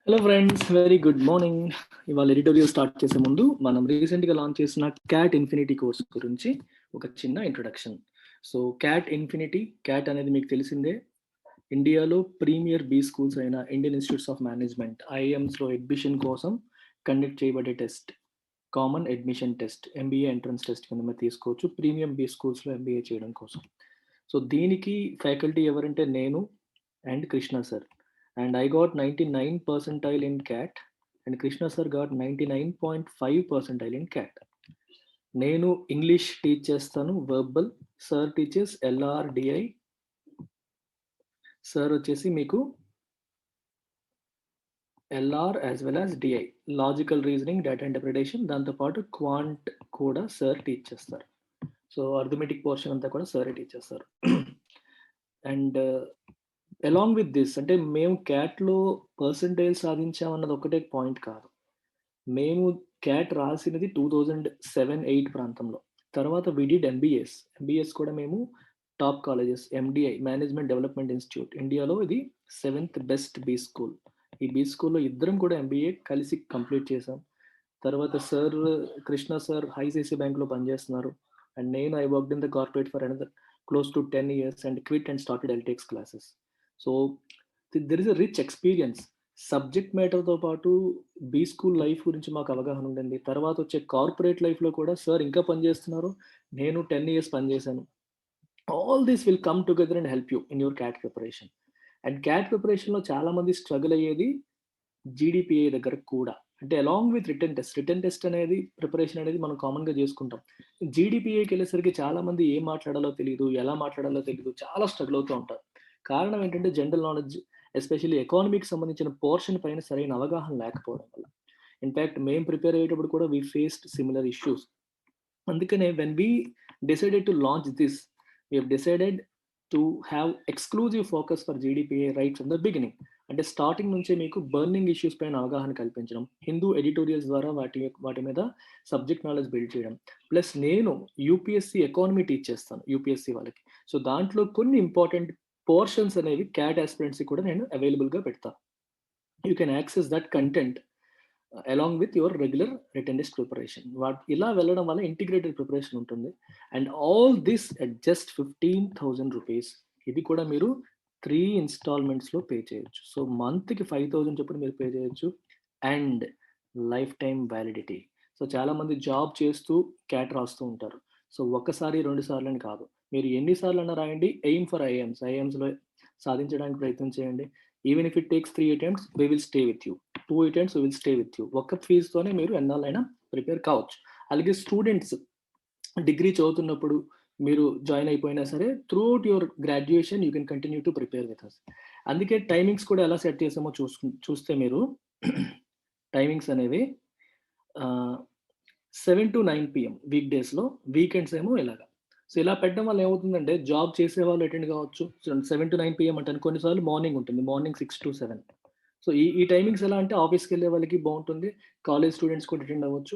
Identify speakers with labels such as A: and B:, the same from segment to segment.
A: Hello friends, very good morning. ఇవాళ editorial start చేసే ముందు మనం రీసెంట్గా లాంచ్ చేసిన క్యాట్ ఇన్ఫినిటీ కోర్స్ గురించి ఒక చిన్న introduction. So CAT infinity, CAT అనేది మీకు తెలిసిందే, ఇండియాలో ప్రీమియర్ బీ స్కూల్స్ అయిన ఇండియన్ ఇన్స్టిట్యూట్స్ ఆఫ్ మేనేజ్మెంట్ ఐఐఎమ్స్లో అడ్మిషన్ కోసం కండక్ట్ చేయబడే test, common admission test, MBA entrance test కింద మీరు తీసుకోవచ్చు ప్రీమియం బీ స్కూల్స్లో ఎంబీఏ చేయడం కోసం. సో దీనికి ఫ్యాకల్టీ ఎవరంటే నేను and Krishna sir. And I got 99 percentile in CAT and Krishna sir got 99.5 percentile in CAT. నేను ఇంగ్లీష్ టీచ్ చేస్తాను వర్బల్, సార్ టీచర్స్ ఎల్ఆర్డిఐ, సార్ వచ్చేసి మీకు LR as well as DI, logical reasoning, data interpretation, దాంతోపాటు quant కూడా sir teach చేస్తారు. So arithmetic portion అంతా కూడా సారే టీచ్ చేస్తారు. అండ్ అలాంగ్ విత్ దిస్, అంటే మేము క్యాట్లో పర్సంటైల్ సాధించామన్నది ఒకటే పాయింట్ కాదు. మేము క్యాట్ రాసినది 2007-8 ప్రాంతంలో. తర్వాత విడిడ్ ఎంబీఎస్ కూడా మేము top colleges, MDI management development institute, ఇండియాలో ఇది 7th బెస్ట్ బీ స్కూల్. ఈ బీ స్కూల్లో ఇద్దరం కూడా ఎంబీఏ కలిసి కంప్లీట్ చేసాం. తర్వాత సార్ కృష్ణ సార్ ఐసిఐసిఐ బ్యాంక్లో పనిచేస్తున్నారు అండ్ నేను I worked in the corporate for another close to 10 years and quit and started Eltex classes. So there is a rich experience. Subject మ్యాటర్తో పాటు బీ స్కూల్ లైఫ్ గురించి మాకు అవగాహన ఉండింది. తర్వాత వచ్చే కార్పొరేట్ లైఫ్లో కూడా సార్ ఇంకా పనిచేస్తున్నారు, నేను 10 years పనిచేశాను. All this will come together and help you in your CAT preparation. And CAT ప్రిపరేషన్లో చాలామంది స్ట్రగుల్ అయ్యేది జీడిపిఏ దగ్గర కూడా. అంటే అలాంగ్ విత్ రిటర్న్ టెస్ట్ అనేది ప్రిపరేషన్ అనేది మనం కామన్గా చేసుకుంటాం. జీడిపిఏకి వెళ్ళేసరికి చాలామంది ఏం మాట్లాడాలో తెలియదు, ఎలా మాట్లాడాలో తెలియదు, చాలా స్ట్రగుల్ అవుతూ ఉంటారు. కారణం ఏంటంటే జనరల్ నాలెడ్జ్, ఎస్పెషల్లీ ఎకానమీకి సంబంధించిన పోర్షన్ పైన సరైన అవగాహన లేకపోవడం వల్ల. ఇన్ఫ్యాక్ట్ మేము ప్రిపేర్ అయ్యేటప్పుడు కూడా వీ ఫేస్డ్ సిమిలర్ ఇష్యూస్. అందుకనే when we decided to launch this, we have decided to have exclusive focus for GDPI right from the beginning. అంటే స్టార్టింగ్ నుంచే మీకు బర్నింగ్ ఇష్యూస్ పైన అవగాహన కల్పించడం, హిందూ ఎడిటోరియల్స్ ద్వారా వాటి మీద సబ్జెక్ట్ నాలెడ్జ్ బిల్డ్ చేయడం. ప్లస్ నేను యూపీఎస్సీ ఎకానమీ టీచ్ చేస్తాను యూపీఎస్సీ వాళ్ళకి. సో దాంట్లో కొన్ని ఇంపార్టెంట్ పోర్షన్స్ అనేవి క్యాట్ ఆస్పిరెంట్స్కి కూడా నేను అవైలబుల్గా పెడతాను. You can access that content along with your regular written test preparation. ఇలా వెళ్ళడం వల్ల ఇంటిగ్రేటెడ్ ప్రిపరేషన్ ఉంటుంది. And all this at just 15,000 rupees. ఇది కూడా మీరు 3 ఇన్స్టాల్మెంట్స్లో పే చేయొచ్చు. సో మంత్కి 5,000 చొప్పున మీరు పే చేయొచ్చు. And life time validity. So చాలామంది జాబ్ చేస్తూ క్యాట్ రాస్తూ ఉంటారు. సో ఒకసారి 2 సార్లు అని కాదు, మీరు ఎన్నిసార్లు అన్నా రాయండి. ఎయిమ్ ఫర్ ఐఎమ్స్లో సాధించడానికి ప్రయత్నం చేయండి. Even if it takes 3 attempts, we will stay with you. 2 attempts, we will stay with you. ఒక్క ఫీజుతోనే మీరు ఎన్నాళ్ళైనా ప్రిపేర్ కావచ్చు. అలాగే స్టూడెంట్స్ డిగ్రీ చదువుతున్నప్పుడు మీరు జాయిన్ అయిపోయినా సరే, throughout your graduation you can continue to prepare with us. అందుకే టైమింగ్స్ కూడా ఎలా సెట్ చేసామో చూస్తే మీరు టైమింగ్స్ అనేవి 7 to 9 PM వీక్ డేస్లో, వీకెండ్స్ ఏమో ఇలాగా. సో ఇలా పెట్టడం వల్ల ఏమవుతుందంటే జాబ్ చేసే వాళ్ళు అటెండ్ కావచ్చు. 7 to 9 PM అంటే కొన్నిసార్లు మార్నింగ్ ఉంటుంది, మార్నింగ్ 6 to 7. సో ఈ టైమింగ్స్ ఎలా అంటే ఆఫీస్కి వెళ్ళే వాళ్ళకి బాగుంటుంది, కాలేజ్ స్టూడెంట్స్ కూడా అటెండ్ అవ్వచ్చు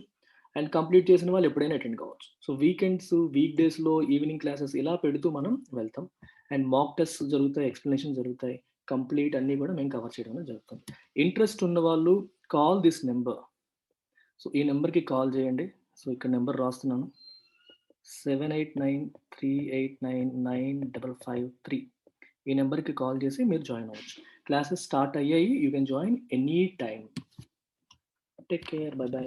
A: అండ్ కంప్లీట్ చేసిన వాళ్ళు ఎప్పుడైనా అటెండ్ కావచ్చు. సో వీకెండ్స్, వీక్ డేస్లో ఈవినింగ్ క్లాసెస్ ఇలా పెడుతూ మనం వెళ్తాం. అండ్ మాక్ టెస్ట్ జరుగుతాయి, ఎక్స్ప్లెనేషన్ జరుగుతాయి, కంప్లీట్ అన్నీ కూడా మేము కవర్ చేయడం జరుగుతుంది. ఇంట్రెస్ట్ ఉన్న వాళ్ళు కాల్ దిస్ నెంబర్. సో ఈ నెంబర్కి కాల్ చేయండి. సో ఇక్కడ నెంబర్ రాస్తున్నాను, 7893899553. ఈ నెంబర్కి కాల్ చేసి మీరు జాయిన్ అవ్వచ్చు. క్లాసెస్ స్టార్ట్ అయ్యాయి, you can join any time. Take care, by by.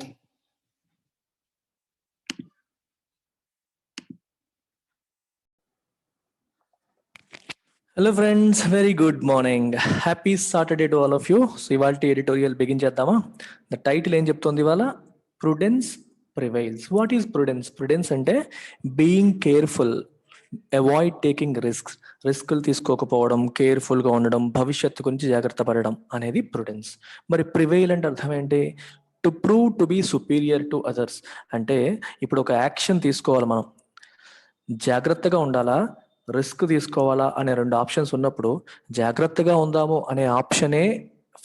A: Hello friends, very good morning, happy Saturday to all of you. So ఇవాళ ఎడిటోరియల్ బిగిన్ చేద్దామా? ద టైటిల్ ఏం చెప్తుంది ఇవాళ? Prudence prevails. What is prudence? Prudence అంటే being careful, avoid taking రిస్క్లు తీసుకోకపోవడం, కేర్ఫుల్గా ఉండడం, భవిష్యత్తు గురించి జాగ్రత్త పడడం అనేది ప్రుడెన్స్. మరి ప్రివైల్ అంటే అర్థం ఏంటి? To prove to be superior to others. అంటే ఇప్పుడు ఒక యాక్షన్ తీసుకోవాలి మనం, జాగ్రత్తగా ఉండాలా, రిస్క్ తీసుకోవాలా అనే 2 ఆప్షన్స్ ఉన్నప్పుడు జాగ్రత్తగా ఉందాము అనే ఆప్షనే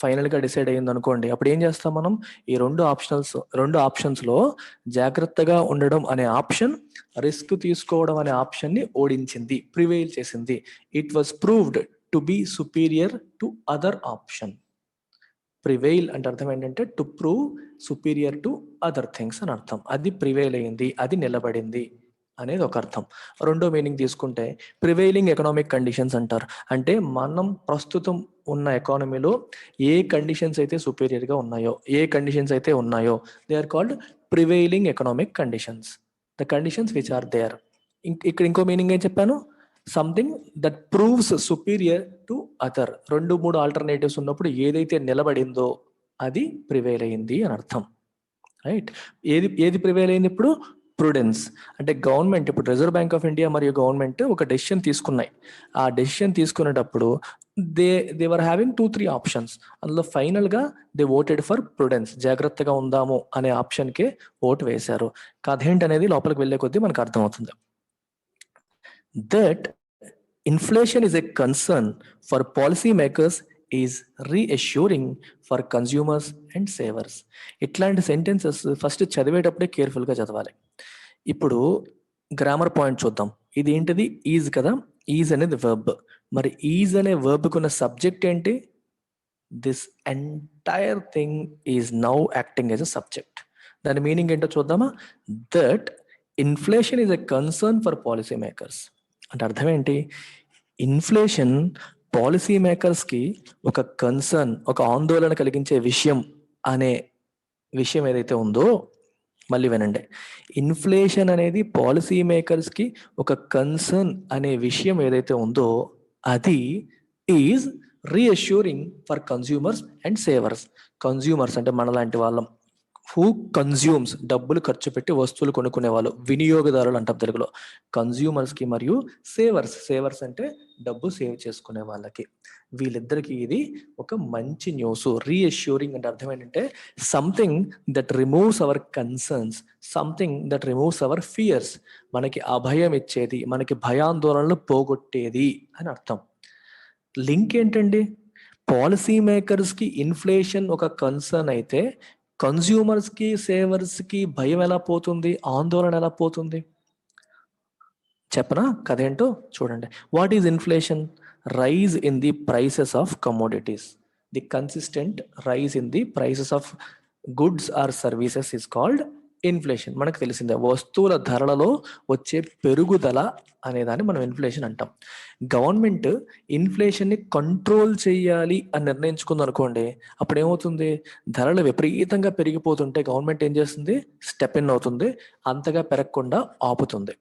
A: ఫైనల్గా డిసైడ్ అయ్యింది అనుకోండి. అప్పుడు ఏం చేస్తాం మనం? ఈ 2 ఆప్షన్స్లో జాగ్రత్తగా ఉండడం అనే ఆప్షన్ రిస్క్ తీసుకోవడం అనే ఆప్షన్ని ఓడించింది, ప్రివైల్ చేసింది. It was proved to be superior to other option. Prevail అంటే అర్థం ఏంటంటే to prove superior to other things అని అర్థం. అది ప్రివైల్ అయింది, అది నిలబడింది అనేది ఒక అర్థం. రెండో మీనింగ్ తీసుకుంటే ప్రివైలింగ్ ఎకనామిక్ కండిషన్స్ అంటారు. అంటే మనం ప్రస్తుతం ఉన్న ఎకానమీలో ఏ కండిషన్స్ అయితే సుపీరియర్గా ఉన్నాయో, ఏ కండిషన్స్ అయితే ఉన్నాయో, they are called prevailing economic conditions, the conditions which are there. ఇక్కడ ఇంకో మీనింగ్ ఏం చెప్పాను, something that proves superior to other. 2-3 alternatives ఉన్నప్పుడు ఏదైతే నిలబడిందో అది ప్రివైల్ అయింది అని అర్థం. రైట్. ఏది ప్రివైల్ అయింది ఇప్పుడు? ప్రుడెన్స్. అంటే గవర్నమెంట్, ఇప్పుడు రిజర్వ్ బ్యాంక్ ఆఫ్ ఇండియా మరియు గవర్నమెంట్ ఒక డెసిషన్ తీసుకున్నాయి. ఆ డెసిషన్ తీసుకునేటప్పుడు దే వర్ హ్యావింగ్ 2-3 ఆప్షన్స్. అందులో ఫైనల్ గా దే ఓటెడ్ ఫర్ ప్రుడెన్స్, జాగ్రత్తగా ఉందాము అనే ఆప్షన్ కే ఓటు వేశారు. కథ ఏంటనేది లోపలికి వెళ్లే కొద్దీ మనకు అర్థమవుతుంది. That inflation is a concern for policymakers is reassuring for consumers and savers. ఇట్లాంటి సెంటెన్సెస్ ఫస్ట్ చదివేటప్పుడే కేర్ఫుల్గా చదవాలి. ఇప్పుడు గ్రామర్ పాయింట్ చూద్దాం. ఇది ఏంటిది? ఈజ్ కదా. ఈజ్ అనేది వర్బ్. మరి ఈజ్ అనే వర్బ్కి ఉన్న సబ్జెక్ట్ ఏంటి? This entire thing is now acting as a subject. దాని మీనింగ్ ఏంటో చూద్దామా? That inflation is a concern for policy makers. అంటే అర్థం ఏంటి? ఇన్ఫ్లేషన్ పాలసీ మేకర్స్కి ఒక కన్సర్న్, ఒక ఆందోళన కలిగించే విషయం అనే విషయం ఏదైతే ఉందో, మళ్ళీ వినండి, ఇన్ఫ్లేషన్ అనేది పాలసీ మేకర్స్కి ఒక కన్సర్న్ అనే విషయం ఏదైతే ఉందో అది is reassuring for consumers and savours. Consumers అంటే మనలాంటి వాళ్ళం, హూ కన్స్యూమ్స్, డబ్బులు ఖర్చు పెట్టి వస్తువులు కొనుక్కునే వాళ్ళు, వినియోగదారులు అంటాం తెలుగులో. కన్స్యూమర్స్ కి మరియు సేవర్స్, సేవర్స్ అంటే డబ్బు సేవ్ చేసుకునే వాళ్ళకి, వీళ్ళిద్దరికి ఇది ఒక మంచి న్యూస్. రీఅష్యూరింగ్ అంటే అర్థం ఏంటంటే something that removes our concerns, something that removes our fears. మనకి అభయం ఇచ్చేది, మనకి భయాందోళనలు పోగొట్టేది అని అర్థం. లింక్ ఏంటండి? పాలసీ మేకర్స్ కి ఇన్ఫ్లేషన్ ఒక కన్సర్న్ అయితే కన్స్యూమర్స్ కి, సేవర్స్ కి భయం ఎలా పోతుంది, ఆందోళన ఎలా పోతుంది? చెప్పనా కదేంటో చూడండి. What is inflation? Rise in the prices of commodities. The consistent rise in the prices of goods or services is called inflation. మనకు తెలిసిందే, వస్తువుల ధరలలో వచ్చే పెరుగుదల అనేదాన్ని మనం ఇన్ఫ్లేషన్ అంటాం. గవర్నమెంట్ ఇన్ఫ్లేషన్ని కంట్రోల్ చేయాలి అని నిర్ణయించుకుంది అనుకోండి, అప్పుడు ఏమవుతుంది? ధరలు విపరీతంగా పెరిగిపోతుంటే గవర్నమెంట్ ఏం చేస్తుంది? స్టెప్ ఇన్ అవుతుంది, అంతగా పెరగకుండా ఆపుతుంది.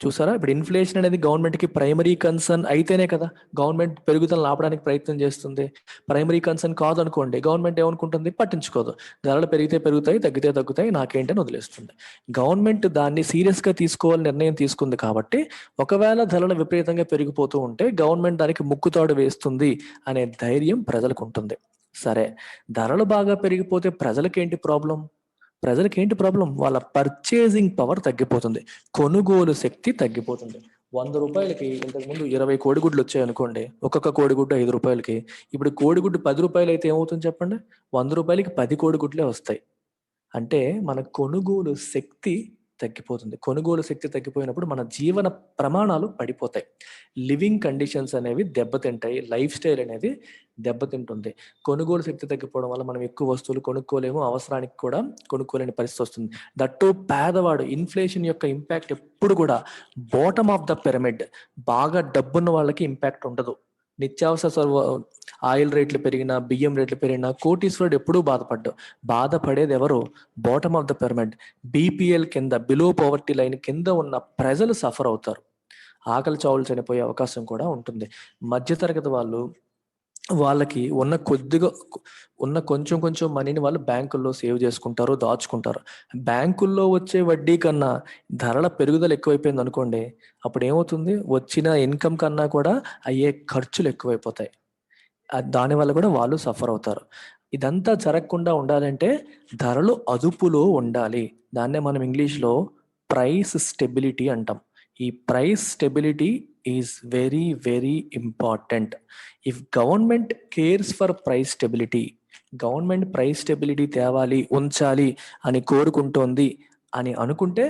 A: చూసారా? ఇప్పుడు ఇన్ఫ్లేషన్ అనేది గవర్నమెంట్ కి ప్రైమరీ కన్సర్న్ అయితేనే కదా గవర్నమెంట్ పెరుగుదలను ఆపడానికి ప్రయత్నం చేస్తుంది. ప్రైమరీ కన్సర్న్ కాదనుకోండి, గవర్నమెంట్ ఏమనుకుంటుంది? పట్టించుకోదు. ధరలు పెరిగితే పెరుగుతాయి, తగ్గితే తగ్గుతాయి, నాకేంటని వదిలేస్తుంది. గవర్నమెంట్ దాన్ని సీరియస్ గా తీసుకోవాలని నిర్ణయం తీసుకుంది కాబట్టి ఒకవేళ ధరలు విపరీతంగా పెరిగిపోతూ ఉంటే గవర్నమెంట్ దానికి ముక్కుతాడు వేస్తుంది అనే ధైర్యం ప్రజలకు ఉంటుంది. సరే, ధరలు బాగా పెరిగిపోతే ప్రజలకేంటి ప్రాబ్లం? ప్రజలకి ఏంటి ప్రాబ్లం? వాళ్ళ పర్చేసింగ్ పవర్ తగ్గిపోతుంది, కొనుగోలు శక్తి తగ్గిపోతుంది. 100 రూపాయలకి ఇంతకుముందు 20 కోడిగుడ్లు వచ్చాయి అనుకోండి, ఒక్కొక్క కోడిగుడ్డు 5 రూపాయలకి. ఇప్పుడు కోడిగుడ్డు 10 రూపాయలు అయితే ఏమవుతుంది చెప్పండి? 100 రూపాయలకి 10 కోడిగుడ్లే వస్తాయి. అంటే మన కొనుగోలు శక్తి తగ్గిపోతుంది. కొనుగోలు శక్తి తగ్గిపోయినప్పుడు మన జీవన ప్రమాణాలు పడిపోతాయి, లివింగ్ కండిషన్స్ అనేవి దెబ్బతింటాయి, లైఫ్ స్టైల్ అనేది దెబ్బతింటుంది. కొనుగోలు శక్తి తగ్గిపోవడం వల్ల మనం ఎక్కువ వస్తువులు కొనుక్కోలేము, అవసరానికి కూడా కొనుక్కోలేని పరిస్థితి వస్తుంది. దట్టు పేదవాడు. ఇన్ఫ్లేషన్ యొక్క ఇంపాక్ట్ ఎప్పుడు కూడా బాటమ్ ఆఫ్ ద పిరమిడ్, బాగా డబ్బున్న వాళ్ళకి ఇంపాక్ట్ ఉండదు. నిత్యావసర ఆయిల్ రేట్లు పెరిగినా, బియ్యం రేట్లు పెరిగినా కోటీశ్వరుడు ఎప్పుడూ బాధపడేది ఎవరు? Bottom of the pyramid, BPL కింద, బిలో పవర్టీ లైన్ కింద ఉన్న ప్రజలు సఫర్ అవుతారు. ఆకలి చావులు చనిపోయే అవకాశం కూడా ఉంటుంది. మధ్యతరగతి వాళ్ళకి ఉన్న కొంచెం మనీని వాళ్ళు బ్యాంకుల్లో సేవ్ చేసుకుంటారు, దాచుకుంటారు. బ్యాంకుల్లో వచ్చే వడ్డీ కన్నా ధరల పెరుగుదల ఎక్కువైపోయింది అనుకోండి, అప్పుడు ఏమవుతుంది? వచ్చిన ఇన్కమ్ కన్నా కూడా అయ్యే ఖర్చులు ఎక్కువైపోతాయి. దానివల్ల కూడా వాళ్ళు సఫర్ అవుతారు. ఇదంతా జరగకుండా ఉండాలంటే ధరలు అదుపులో ఉండాలి. దాన్నే మనం ఇంగ్లీష్లో ప్రైస్ స్టెబిలిటీ అంటాం. ఈ price stability is very very important. If government cares for price stability, government price stability తేవాలి, ఉంచాలి అని కోరుకుంటోంది అని అనుకుంటే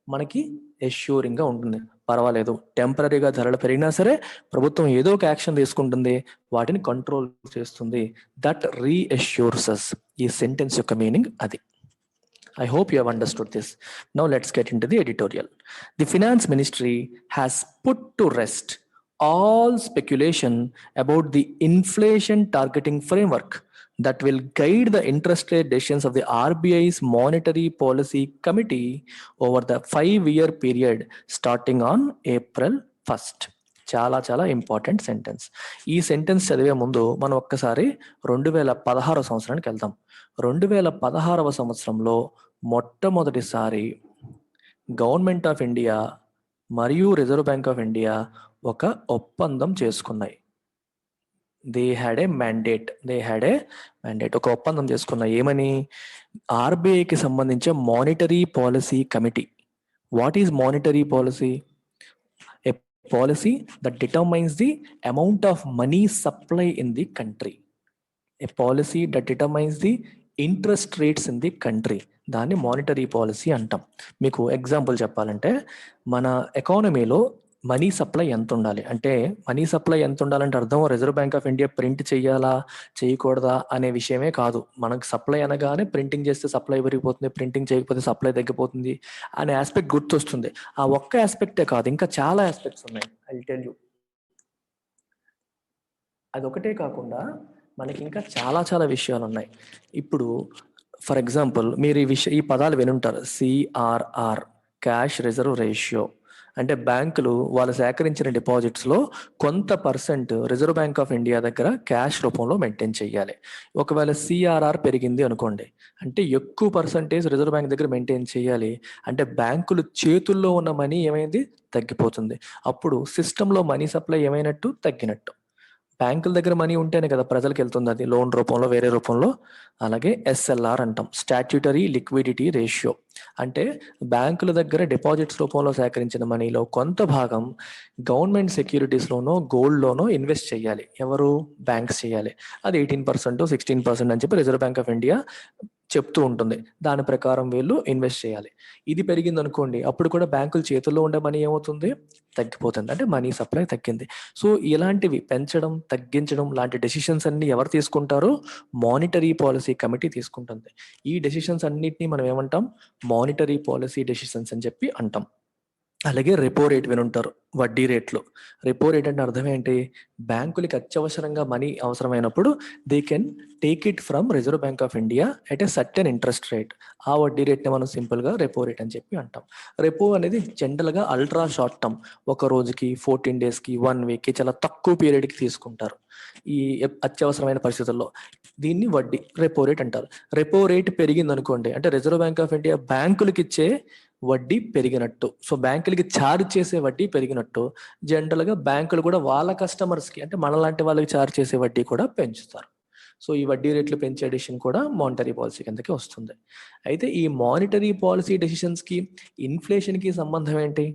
A: మనకి రీఎష్యూరింగ్గా ఉంటుంది. పర్వాలేదు, టెంపరీగా ధరలు పెరిగినా సరే ప్రభుత్వం ఏదో ఒక యాక్షన్ తీసుకుంటుంది, వాటిని కంట్రోల్ చేస్తుంది. దట్ రీఎష్యూర్స్ అస్. ఈ సెంటెన్స్ యొక్క మీనింగ్ అది. I hope you have understood this. Now let's get into the editorial. The Finance Ministry has put to rest all speculation about the inflation targeting framework that will guide the interest rate decisions of the RBI's Monetary Policy Committee over the 5-year period starting on April 1st. చాలా చాలా important sentence. ఈ sentence చదివే ముందు మనం ఒక్కసారి 2016 సంవత్సరానికి వెళ్దాం. 2016వ సంవత్సరంలో మొట్టమొదటిసారి గవర్నమెంట్ ఆఫ్ ఇండియా మరియు రిజర్వ్ బ్యాంక్ ఆఫ్ ఇండియా ఒక ఒప్పందం చేసుకున్నాయి. దే హ్యాడ్ ఏ మ్యాండేట్ ఒక ఒప్పందం చేసుకున్నాయి. ఏమని? ఆర్బీఐకి సంబంధించిన monetary policy committee. What is monetary policy? A policy that determines the amount of money supply in the country. A policy that determines the interest rates in the country. దాన్ని monetary policy అంటాం. మీకు example చెప్పాలంటే, మన ఎకానమీలో money supply ఎంత ఉండాలి అంటే, money supply ఎంత ఉండాలంటే అర్థం reserve bank of India print చేయాలా చేయకూడదా అనే విషయమే కాదు. మనకు సప్లై అనగానే ప్రింటింగ్ చేస్తే సప్లై పెరిగిపోతుంది, ప్రింటింగ్ చేయకపోతే సప్లై తగ్గిపోతుంది అనే ఆస్పెక్ట్ గుర్తొస్తుంది. ఆ ఒక్క ఆస్పెక్టే కాదు, ఇంకా చాలా ఆస్పెక్ట్స్ ఉన్నాయి. I tell you. అదొకటే కాకుండా మనకి ఇంకా చాలా చాలా విషయాలు ఉన్నాయి. ఇప్పుడు ఫర్ ఎగ్జాంపుల్ మీరు ఈ పదాలు వినుంటారు. CRR, cash reserve ratio. అంటే బ్యాంకులు వాళ్ళు సేకరించిన డిపాజిట్స్లో కొంత percent Reserve bank of India దగ్గర క్యాష్ రూపంలో మెయింటైన్ చేయాలి. ఒకవేళ సిఆర్ఆర్ పెరిగింది అనుకోండి, అంటే ఎక్కువ పర్సంటేజ్ రిజర్వ్ బ్యాంక్ దగ్గర మెయింటైన్ చేయాలి. అంటే బ్యాంకులు చేతుల్లో ఉన్న మనీ ఏమైంది? తగ్గిపోతుంది. అప్పుడు సిస్టంలో మనీ సప్లై ఏమైనట్టు? తగ్గినట్టు. బ్యాంకుల దగ్గర మనీ ఉంటేనే కదా ప్రజలకు వెళ్తుంది, అది లోన్ రూపంలో వేరే రూపంలో. అలాగే ఎస్ఎల్ఆర్ అంటాం, స్టాట్యూటరీ లిక్విడిటీ రేషియో. అంటే బ్యాంకుల దగ్గర డిపాజిట్స్ రూపంలో సేకరించిన మనీలో కొంత భాగం గవర్నమెంట్ సెక్యూరిటీస్లోనో గోల్డ్లోనో ఇన్వెస్ట్ చేయాలి. ఎవరు? బ్యాంక్స్ చేయాలి. అది 18%, 16% అని చెప్పి రిజర్వ్ బ్యాంక్ ఆఫ్ ఇండియా చెప్తూ ఉంటుంది. దాని ప్రకారం వీళ్ళు ఇన్వెస్ట్ చేయాలి. ఇది పెరిగింది అనుకోండి, అప్పుడు కూడా బ్యాంకుల చేతుల్లో ఉండే మనీ ఏమవుతుంది? తగ్గిపోతుంది. అంటే మనీ సప్లై తగ్గింది. సో ఇలాంటివి పెంచడం, తగ్గించడం లాంటి డెసిషన్స్ అన్ని ఎవరు తీసుకుంటారు? మానిటరీ పాలసీ కమిటీ తీసుకుంటుంది. ఈ డెసిషన్స్ అన్నిటినీ మనం ఏమంటాం? మానిటరీ పాలసీ డెసిషన్స్ అని చెప్పి అంటాం. అలాగే రెపో రేట్ వినుంటారు, వడ్డీ రేట్లు. రెపో రేట్ అంటే అర్థం ఏంటి? బ్యాంకులకి అత్యవసరంగా మనీ అవసరమైనప్పుడు they can take it from reserve bank of India at a certain interest rate. ఆ వడ్డీ రేట్ని మనం సింపుల్గా రెపో రేట్ అని చెప్పి అంటాం. రెపో అనేది జనరల్గా అల్ట్రా షార్ట్ టర్మ్, ఒక రోజుకి, 14 డేస్కి, 1 వీక్కి, చాలా తక్కువ పీరియడ్కి తీసుకుంటారు ఈ అత్యవసరమైన పరిస్థితుల్లో. దీన్ని వడ్డీ రెపో రేట్ అంటారు. రెపో రేట్ పెరిగింది అనుకోండి, అంటే రిజర్వ్ బ్యాంక్ ఆఫ్ ఇండియా బ్యాంకులకి ఇచ్చే వడ్డీ పెరిగినట్టు. సో బ్యాంకులకి ఛార్జ్ చేసే వడ్డీ పెరిగినట్టు. జనరల్గా బ్యాంకులు కూడా వాళ్ళ కస్టమర్స్కి, అంటే మనలాంటి వాళ్ళకి ఛార్జ్ చేసే వడ్డీ కూడా పెంచుతారు. సో ఈ వడ్డీ రేట్లు పెంచే డెసిషన్ కూడా మానిటరీ పాలసీ కిందకి వస్తుంది. అయితే ఈ మానిటరీ పాలసీ డెసిషన్స్కి ఇన్ఫ్లేషన్కి సంబంధం ఏంటి?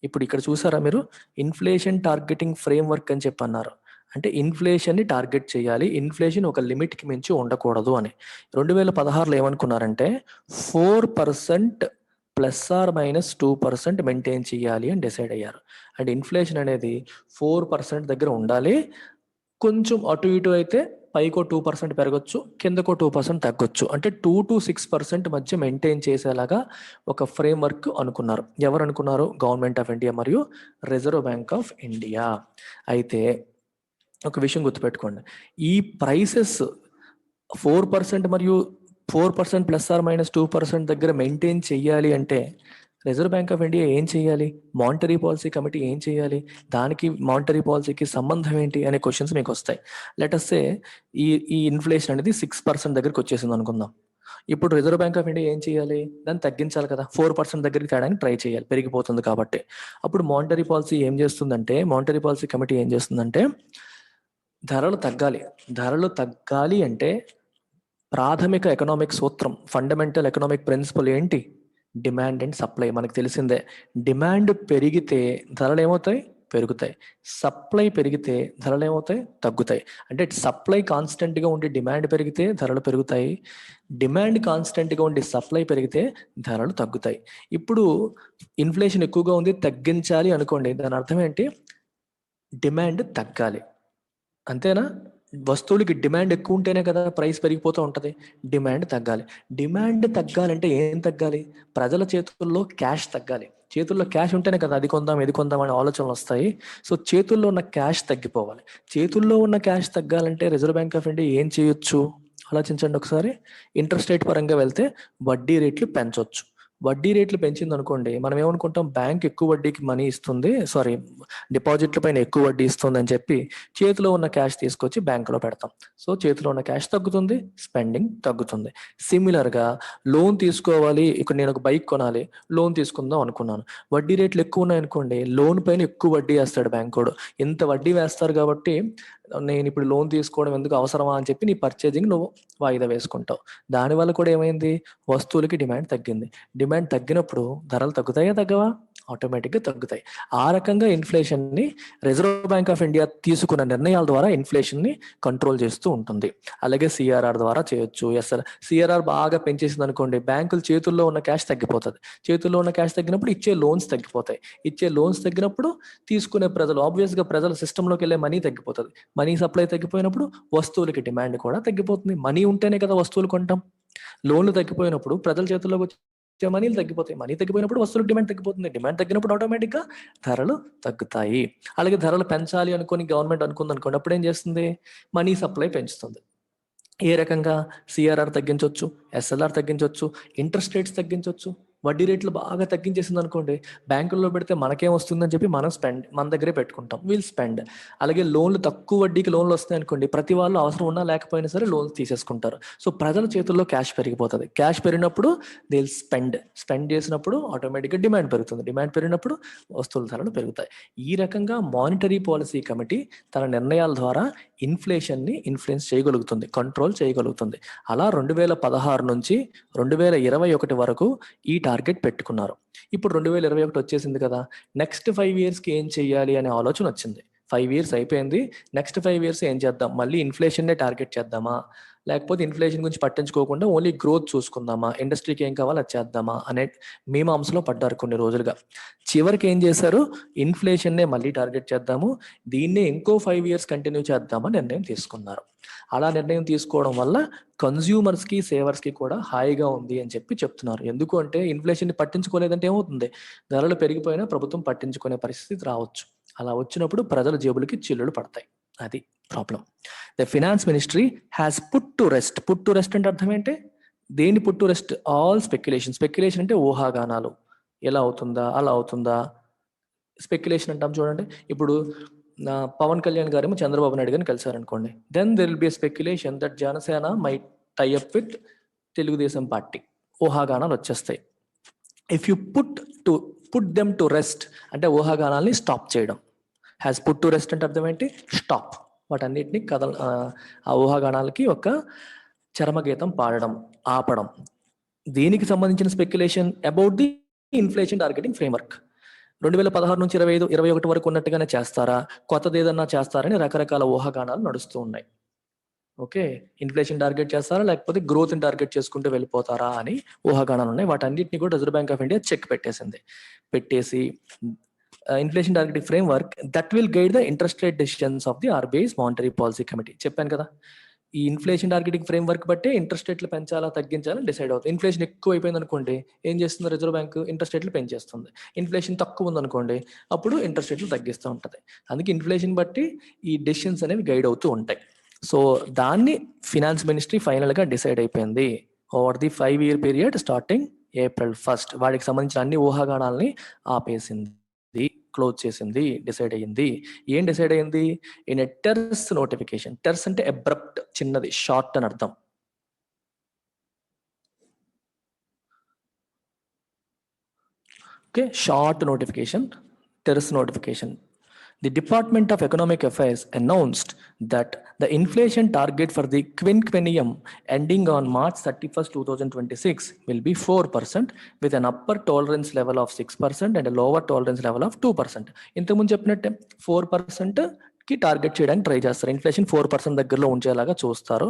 A: ఇప్పుడు ఇక్కడ చూసారా మీరు, ఇన్ఫ్లేషన్ టార్గెటింగ్ ఫ్రేమ్వర్క్ అని చెప్పి అన్నారు. అంటే ఇన్ఫ్లేషన్ని టార్గెట్ చేయాలి, ఇన్ఫ్లేషన్ ఒక లిమిట్కి మించి ఉండకూడదు అని. 2016లో ఏమనుకున్నారంటే 4% ±2% మెయింటైన్ చేయాలి అని డిసైడ్ అయ్యారు. అండ్ ఇన్ఫ్లేషన్ అనేది 4% దగ్గర ఉండాలి. కొంచెం అటు ఇటు అయితే పైకో 2% పెరగచ్చు, కిందకో 2% తగ్గొచ్చు. అంటే 2 to 6% మధ్య మెయింటైన్ చేసేలాగా ఒక ఫ్రేమ్వర్క్ అనుకున్నారు. ఎవరు అనుకున్నారు? గవర్నమెంట్ ఆఫ్ ఇండియా మరియు రిజర్వ్ బ్యాంక్ ఆఫ్ ఇండియా. అయితే ఒక విషయం గుర్తుపెట్టుకోండి, ఈ ప్రైసెస్ 4% మరియు 4% ±2% దగ్గర మెయింటైన్ చేయాలి అంటే రిజర్వ్ బ్యాంక్ ఆఫ్ ఇండియా ఏం చేయాలి? మానిటరీ పాలసీ కమిటీ ఏం చేయాలి? దానికి మానిటరీ పాలసీకి సంబంధం ఏంటి అనే క్వశ్చన్స్ మీకు వస్తాయి. లెట్ అస్ సే ఈ ఇన్ఫ్లేషన్ అనేది 6% దగ్గరికి వచ్చేసింది అనుకుందాం. ఇప్పుడు రిజర్వ్ బ్యాంక్ ఆఫ్ ఇండియా ఏం చేయాలి? దాన్ని తగ్గించాలి కదా, 4% దగ్గరికి తేడానికి ట్రై చేయాలి, పెరిగిపోతుంది కాబట్టి. అప్పుడు మానిటరీ పాలసీ ఏం చేస్తుందంటే, మానిటరీ పాలసీ కమిటీ ఏం చేస్తుందంటే, ధరలు తగ్గాలి అంటే ప్రాథమిక ఎకనామిక్ సూత్రం, ఫండమెంటల్ ఎకనామిక్ ప్రిన్సిపల్ ఏంటి? Demand and supply. మనకు తెలిసిందే, డిమాండ్ పెరిగితే ధరలు ఏమవుతాయి?
B: పెరుగుతాయి. సప్లై పెరిగితే ధరలు ఏమవుతాయి? తగ్గుతాయి. అంటే సప్లై కాన్స్టెంట్గా ఉండి డిమాండ్ పెరిగితే ధరలు పెరుగుతాయి. డిమాండ్ కాన్స్టెంట్గా ఉండి సప్లై పెరిగితే ధరలు తగ్గుతాయి. ఇప్పుడు ఇన్ఫ్లేషన్ ఎక్కువగా ఉంది, తగ్గించాలి అనుకోండి, దాని అర్థం ఏంటి? డిమాండ్ తగ్గాలి, అంతేనా? వస్తువులకి డిమాండ్ ఎక్కువ ఉంటేనే కదా ప్రైస్ పెరిగిపోతూ ఉంటుంది. డిమాండ్ తగ్గాలి. డిమాండ్ తగ్గాలంటే ఏం తగ్గాలి? ప్రజల చేతుల్లో క్యాష్ తగ్గాలి. చేతుల్లో క్యాష్ ఉంటేనే కదా అది కొందాం ఇది కొందాం అనే ఆలోచనలు వస్తాయి. సో చేతుల్లో ఉన్న క్యాష్ తగ్గిపోవాలి. చేతుల్లో ఉన్న క్యాష్ తగ్గాలంటే రిజర్వ్ బ్యాంక్ ఆఫ్ ఇండియా ఏం చేయొచ్చు? ఆలోచించండి ఒకసారి. ఇంట్రెస్ట్ రేట్ పరంగా వెళ్తే వడ్డీ రేట్లు పెంచొచ్చు. వడ్డీ రేట్లు పెంచింది అనుకోండి, మనం ఏమనుకుంటాం? బ్యాంక్ ఎక్కువ వడ్డీకి మనీ ఇస్తుంది, సారీ డిపాజిట్ల పైన ఎక్కువ వడ్డీ ఇస్తుంది అని చెప్పి చేతిలో ఉన్న క్యాష్ తీసుకొచ్చి బ్యాంకులో పెడతాం. సో చేతిలో ఉన్న క్యాష్ తగ్గుతుంది, స్పెండింగ్ తగ్గుతుంది. సిమిలర్గా లోన్ తీసుకోవాలి, ఇక్కడ నేను ఒక బైక్ కొనాలి, లోన్ తీసుకుందాం అనుకున్నాను. వడ్డీ రేట్లు ఎక్కువ ఉన్నాయనుకోండి, లోన్ పైన ఎక్కువ వడ్డీ వేస్తాడు బ్యాంకోడు. ఇంత వడ్డీ వేస్తారు కాబట్టి నేను ఇప్పుడు లోన్ తీసుకోవడం ఎందుకు అవసరమా అని చెప్పి నీ పర్చేజింగ్ నువ్వు వాయిదా వేసుకుంటావు. దానివల్ల కూడా ఏమైంది? వస్తువులకి డిమాండ్ తగ్గింది. డిమాండ్ తగ్గినప్పుడు ధరలు తగ్గుతాయా తగ్గవా? ఆటోమేటిక్గా తగ్గుతాయి. ఆ రకంగా ఇన్ఫ్లేషన్ని రిజర్వ్ బ్యాంక్ ఆఫ్ ఇండియా తీసుకున్న నిర్ణయాల ద్వారా ఇన్ఫ్లేషన్ని కంట్రోల్ చేస్తూ ఉంటుంది. అలాగే సిఆర్ఆర్ ద్వారా చేయొచ్చు. సిఆర్ఆర్ బాగా పెంచేసింది అనుకోండి, బ్యాంకుల చేతుల్లో ఉన్న క్యాష్ తగ్గిపోతుంది. చేతుల్లో ఉన్న క్యాష్ తగ్గినప్పుడు ఇచ్చే లోన్స్ తగ్గిపోతాయి. ఇచ్చే లోన్స్ తగ్గినప్పుడు తీసుకునే ప్రజలు, ఆబ్వియస్గా ప్రజల సిస్టంలోకి వెళ్ళే మనీ తగ్గిపోతుంది. మనీ సప్లై తగ్గిపోయినప్పుడు వస్తువులకి డిమాండ్ కూడా తగ్గిపోతుంది. మనీ ఉంటేనే కదా వస్తువులు కొంటాం. లోన్లు తగ్గిపోయినప్పుడు ప్రజల చేతుల్లోకి వచ్చే మనీలు తగ్గిపోతాయి. మనీ తగ్గిపోయినప్పుడు వస్తువులకు డిమాండ్ తగ్గిపోతుంది. డిమాండ్ తగ్గినప్పుడు ఆటోమేటిక్గా ధరలు తగ్గుతాయి. అలాగే ధరలు పెంచాలి అనుకుని గవర్నమెంట్ అనుకుంది అనుకోండి, అప్పుడు ఏం చేస్తుంది? మనీ సప్లై పెంచుతుంది. ఏ రకంగా? సిఆర్ఆర్ తగ్గించవచ్చు, ఎస్ఎల్ఆర్ తగ్గించవచ్చు, ఇంట్రెస్ట్ రేట్స్ తగ్గించవచ్చు. వడ్డీ రేట్లు బాగా తగ్గించేసింది అనుకోండి, బ్యాంకుల్లో పెడితే మనకేం వస్తుందని చెప్పి మనం మన దగ్గరే పెట్టుకుంటాం, విల్ స్పెండ్. అలాగే లోన్లు తక్కువ వడ్డీకి లోన్లు వస్తాయి అనుకోండి, ప్రతి వాళ్ళు అవసరం ఉన్నా లేకపోయినా సరే లోన్స్ తీసేసుకుంటారు. సో ప్రజల చేతుల్లో క్యాష్ పెరిగిపోతుంది. క్యాష్ పెరిగినప్పుడు దే విల్ స్పెండ్ చేసినప్పుడు ఆటోమేటిక్గా డిమాండ్ పెరుగుతుంది. డిమాండ్ పెరిగినప్పుడు వస్తువుల ధరలు పెరుగుతాయి. ఈ రకంగా మానిటరీ పాలసీ కమిటీ తన నిర్ణయాల ద్వారా ఇన్ఫ్లేషన్ని ఇన్ఫ్లుయెన్స్ చేయగలుగుతుంది, కంట్రోల్ చేయగలుగుతుంది. అలా 2016 నుంచి 2021 వరకు ఈ టార్గెట్ పెట్టుకున్నారు. ఇప్పుడు 2021 వచ్చేసింది కదా, నెక్స్ట్ 5 yearsకి ఏం చెయ్యాలి అనే ఆలోచన వచ్చింది. 5 years అయిపోయింది, నెక్స్ట్ 5 years ఏం చేద్దాం? మళ్ళీ ఇన్ఫ్లేషన్నే టార్గెట్ చేద్దామా, లేకపోతే ఇన్ఫ్లేషన్ గురించి పట్టించుకోకుండా ఓన్లీ గ్రోత్ చూసుకుందామా, ఇండస్ట్రీకి ఏం కావాలో అది చేద్దామా అనే మీమాంసలో పడ్డారు కొన్ని రోజులుగా. చివరికి ఏం చేశారు? ఇన్ఫ్లేషన్నే మళ్ళీ టార్గెట్ చేద్దాము, దీన్నే ఇంకో 5 years కంటిన్యూ చేద్దామని నిర్ణయం తీసుకున్నారు. అలా నిర్ణయం తీసుకోవడం వల్ల కన్స్యూమర్స్కి సేవర్స్కి కూడా హాయిగా ఉంది అని చెప్పి చెప్తున్నారు. ఎందుకు అంటే ఇన్ఫ్లేషన్ని పట్టించుకోలేదంటే ఏమవుతుంది? ధరలు పెరిగిపోయినా ప్రభుత్వం పట్టించుకునే పరిస్థితి రావచ్చు. అలా వచ్చినప్పుడు ప్రజల జేబులకి చిల్లులు పడతాయి. అది problem. The finance ministry has put to rest. Put to rest అంటే అర్థం ఏంటి? దేని put to rest? All speculation. Speculation అంటే ఊహాగానాలు, ఎలా అవుతుందా అలా అవుతుందా స్పెక్యులేషన్ అంటాం చూడండి. ఇప్పుడు పవన్ కళ్యాణ్ గారేమో చంద్రబాబు నాయుడు గారిని కలిశారనుకోండి, then there will be speculation that Janasena might tie up with Telugu Desam Party. ఊహాగానాలు వచ్చేస్తాయి. If you put them to rest అంటే ఊహాగానాల్ని స్టాప్ చేయడం. హ్యాస్ పుట్ టు రెస్ట్ అంటే అర్థం ఏంటి? స్టాప్. వాటన్నిటిని ఆ ఊహాగానాలకి ఒక చరమగీతం పాడడం, ఆపడం. దీనికి సంబంధించిన speculation about the inflation targeting framework. 2016 నుంచి 21 వరకు ఉన్నట్టుగానే చేస్తారా, కొత్తది ఏదన్నా చేస్తారని రకరకాల ఊహాగానాలు నడుస్తూ ఉన్నాయి. ఓకే, ఇన్ఫ్లేషన్ టార్గెట్ చేస్తారా లేకపోతే గ్రోత్ టార్గెట్ చేసుకుంటూ వెళ్ళిపోతారా అని ఊహాగానాలు ఉన్నాయి. వాటన్నిటిని కూడా Reserve bank of India check పెట్టేసి inflation targeting framework that will guide the interest rate decisions of the RBI's monetary policy committee. చెప్పాను కదా, ఈ ఇన్ఫ్లేషన్ టార్గెటింగ్ ఫ్రేమ్వర్క్ బట్టే ఇంట్రెస్ట్ రేట్లు పెంచాలా తగ్గించాలని డిసైడ్ అవుతుంది. ఇన్ఫ్లేషన్ ఎక్కువ అయిపోయింది అనుకోండి, ఏం చేస్తుంది రిజర్వ్ బ్యాంక్? ఇంట్రెస్ట్ రేట్లు పెంచేస్తుంది. ఇన్ఫ్లేషన్ తక్కువ ఉందనుకోండి, అప్పుడు ఇంట్రెస్ట్ రేట్లు తగ్గిస్తూ ఉంటుంది. అందుకే ఇన్ఫ్లేషన్ బట్టి ఈ డెసిషన్స్ అనేవి గైడ్ అవుతూ ఉంటాయి. సో దాన్ని ఫినాన్స్ మినిస్ట్రీ ఫైనల్గా డిసైడ్ అయిపోయింది. Over the 5 year period starting April 1st వాటికి సంబంధించిన అన్ని ఊహాగానాల్ని ఆపేసింది, క్లోజ్ చేసింది, డిసైడ్ అయ్యింది. ఏం డిసైడ్ అయ్యింది? In a టెర్స్ notification. టెర్స్ అంటే అబ్రప్ట్, చిన్నది, షార్ట్ అని అర్థం. Okay, short notification, terse notification. The Department of Economic Affairs announced that the inflation target for the quinquennium ending on March 31st, 2026 will be 4% with an upper tolerance level of 6% and a lower tolerance level of 2%. ఇంతకుముందు చెప్పినట్టే 4% కి target చేయడానికి try చేస్తారు. Inflation 4% దగ్గరలో ఉంచేలాగా చూస్తారు.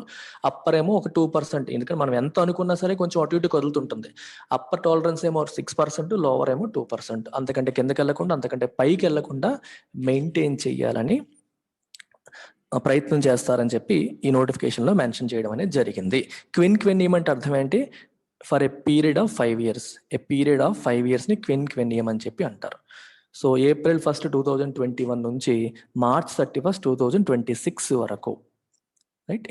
B: Upper ఏమో ఒక 2%, ఎందుకంటే మనం ఎంత అనుకున్నా సరే కొంచెం అటు ఇటు కదులుతుంటుంది. అప్పర్ టాలరెన్స్ ఏమో 6%, లోవర్ ఏమో 2%. అంతకంటే కిందకి వెళ్ళకుండా అంతకంటే పైకి వెళ్ళకుండా మెయింటైన్ చేయాలని ప్రయత్నం చేస్తారని చెప్పి ఈ నోటిఫికేషన్లో మెన్షన్ చేయడం అనేది జరిగింది. క్విన్క్వెన్నియం అంటే అర్థం ఏంటి? For a period of 5 years. A period of 5 yearsని క్విన్క్వెన్నియం అని చెప్పి అంటారు. సో April 1st, 2021 నుంచి March 31st, 2026 వరకు. Right?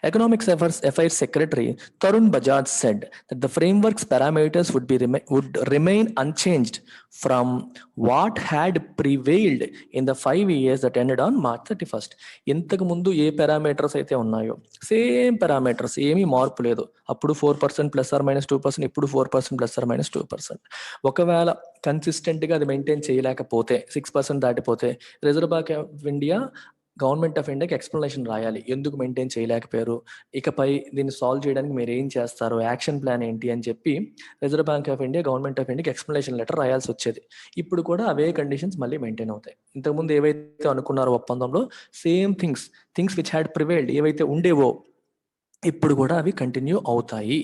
B: Economic Affairs Secretary Tarun Bajaj said that the framework's parameters would remain unchanged from what had prevailed in the 5 years that ended on March 31st. ఇంతకు ముందు ఏ parameters అయితే ఉన్నాయో same parameters, ఏమీ మార్పు లేదు. అప్పుడు 4% ±2%, ఇప్పుడు 4% ±2%. ఒకవేళ కన్సిస్టెంట్గా అది మెయింటైన్ చేయలేకపోతే 6% దాటిపోతే reserve bank of India government of ఇండియాకి ఎక్స్ప్లెనేషన్ రాయాలి, ఎందుకు మెయింటైన్ చేయలేకపోయారు, ఇకపై దీన్ని సాల్వ్ చేయడానికి మీరు ఏం చేస్తారు, యాక్షన్ ప్లాన్ ఏంటి అని చెప్పి reserve bank of India government of ఇండియాకి ఎక్స్ప్లెనేషన్ లెటర్ రాయాల్సి వచ్చేది. ఇప్పుడు కూడా అవే కండిషన్స్ మళ్ళీ మెయింటైన్ అవుతాయి. ఇంతకుముందు ఏవైతే అనుకున్నారో ఒప్పందంలో same things which had prevailed ఏవైతే ఉండేవో ఇప్పుడు కూడా అవి కంటిన్యూ అవుతాయి.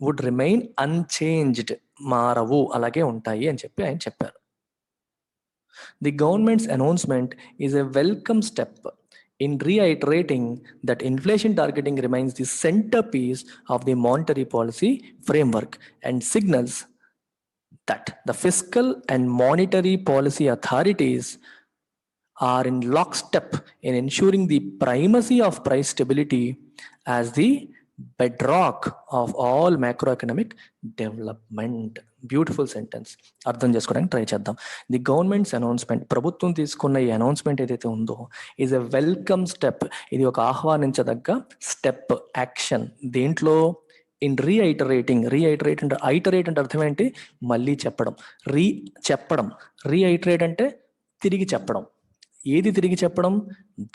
B: వుడ్ రిమైన్ అన్చేంజ్డ్, మారవు, అలాగే ఉంటాయి అని చెప్పి ఆయన చెప్పారు. The government's announcement is a welcome step in reiterating that inflation targeting remains the centerpiece of the monetary policy framework and signals that the fiscal and monetary policy authorities are in lockstep in ensuring the primacy of price stability as the bedrock of all macroeconomic development. Beautiful sentence, అర్థం చేసుకోవడానికి try చేద్దాం. The governments announcement, ప్రభుత్వం తీసుకున్న ఈ announcement ఏదైతే ఉందో is a welcome step. ఇది ఒక ఆహ్వానించదగ్గ స్టెప్, యాక్షన్. దేంట్లో? ఇన్ రీఐటరేట్ అంటే ఐటరేట్ అంటే అర్థం ఏంటి? మళ్ళీ చెప్పడం, చెప్పడం. రీఐటరేట్ అంటే తిరిగి చెప్పడం. ఏది తిరిగి చెప్పడం?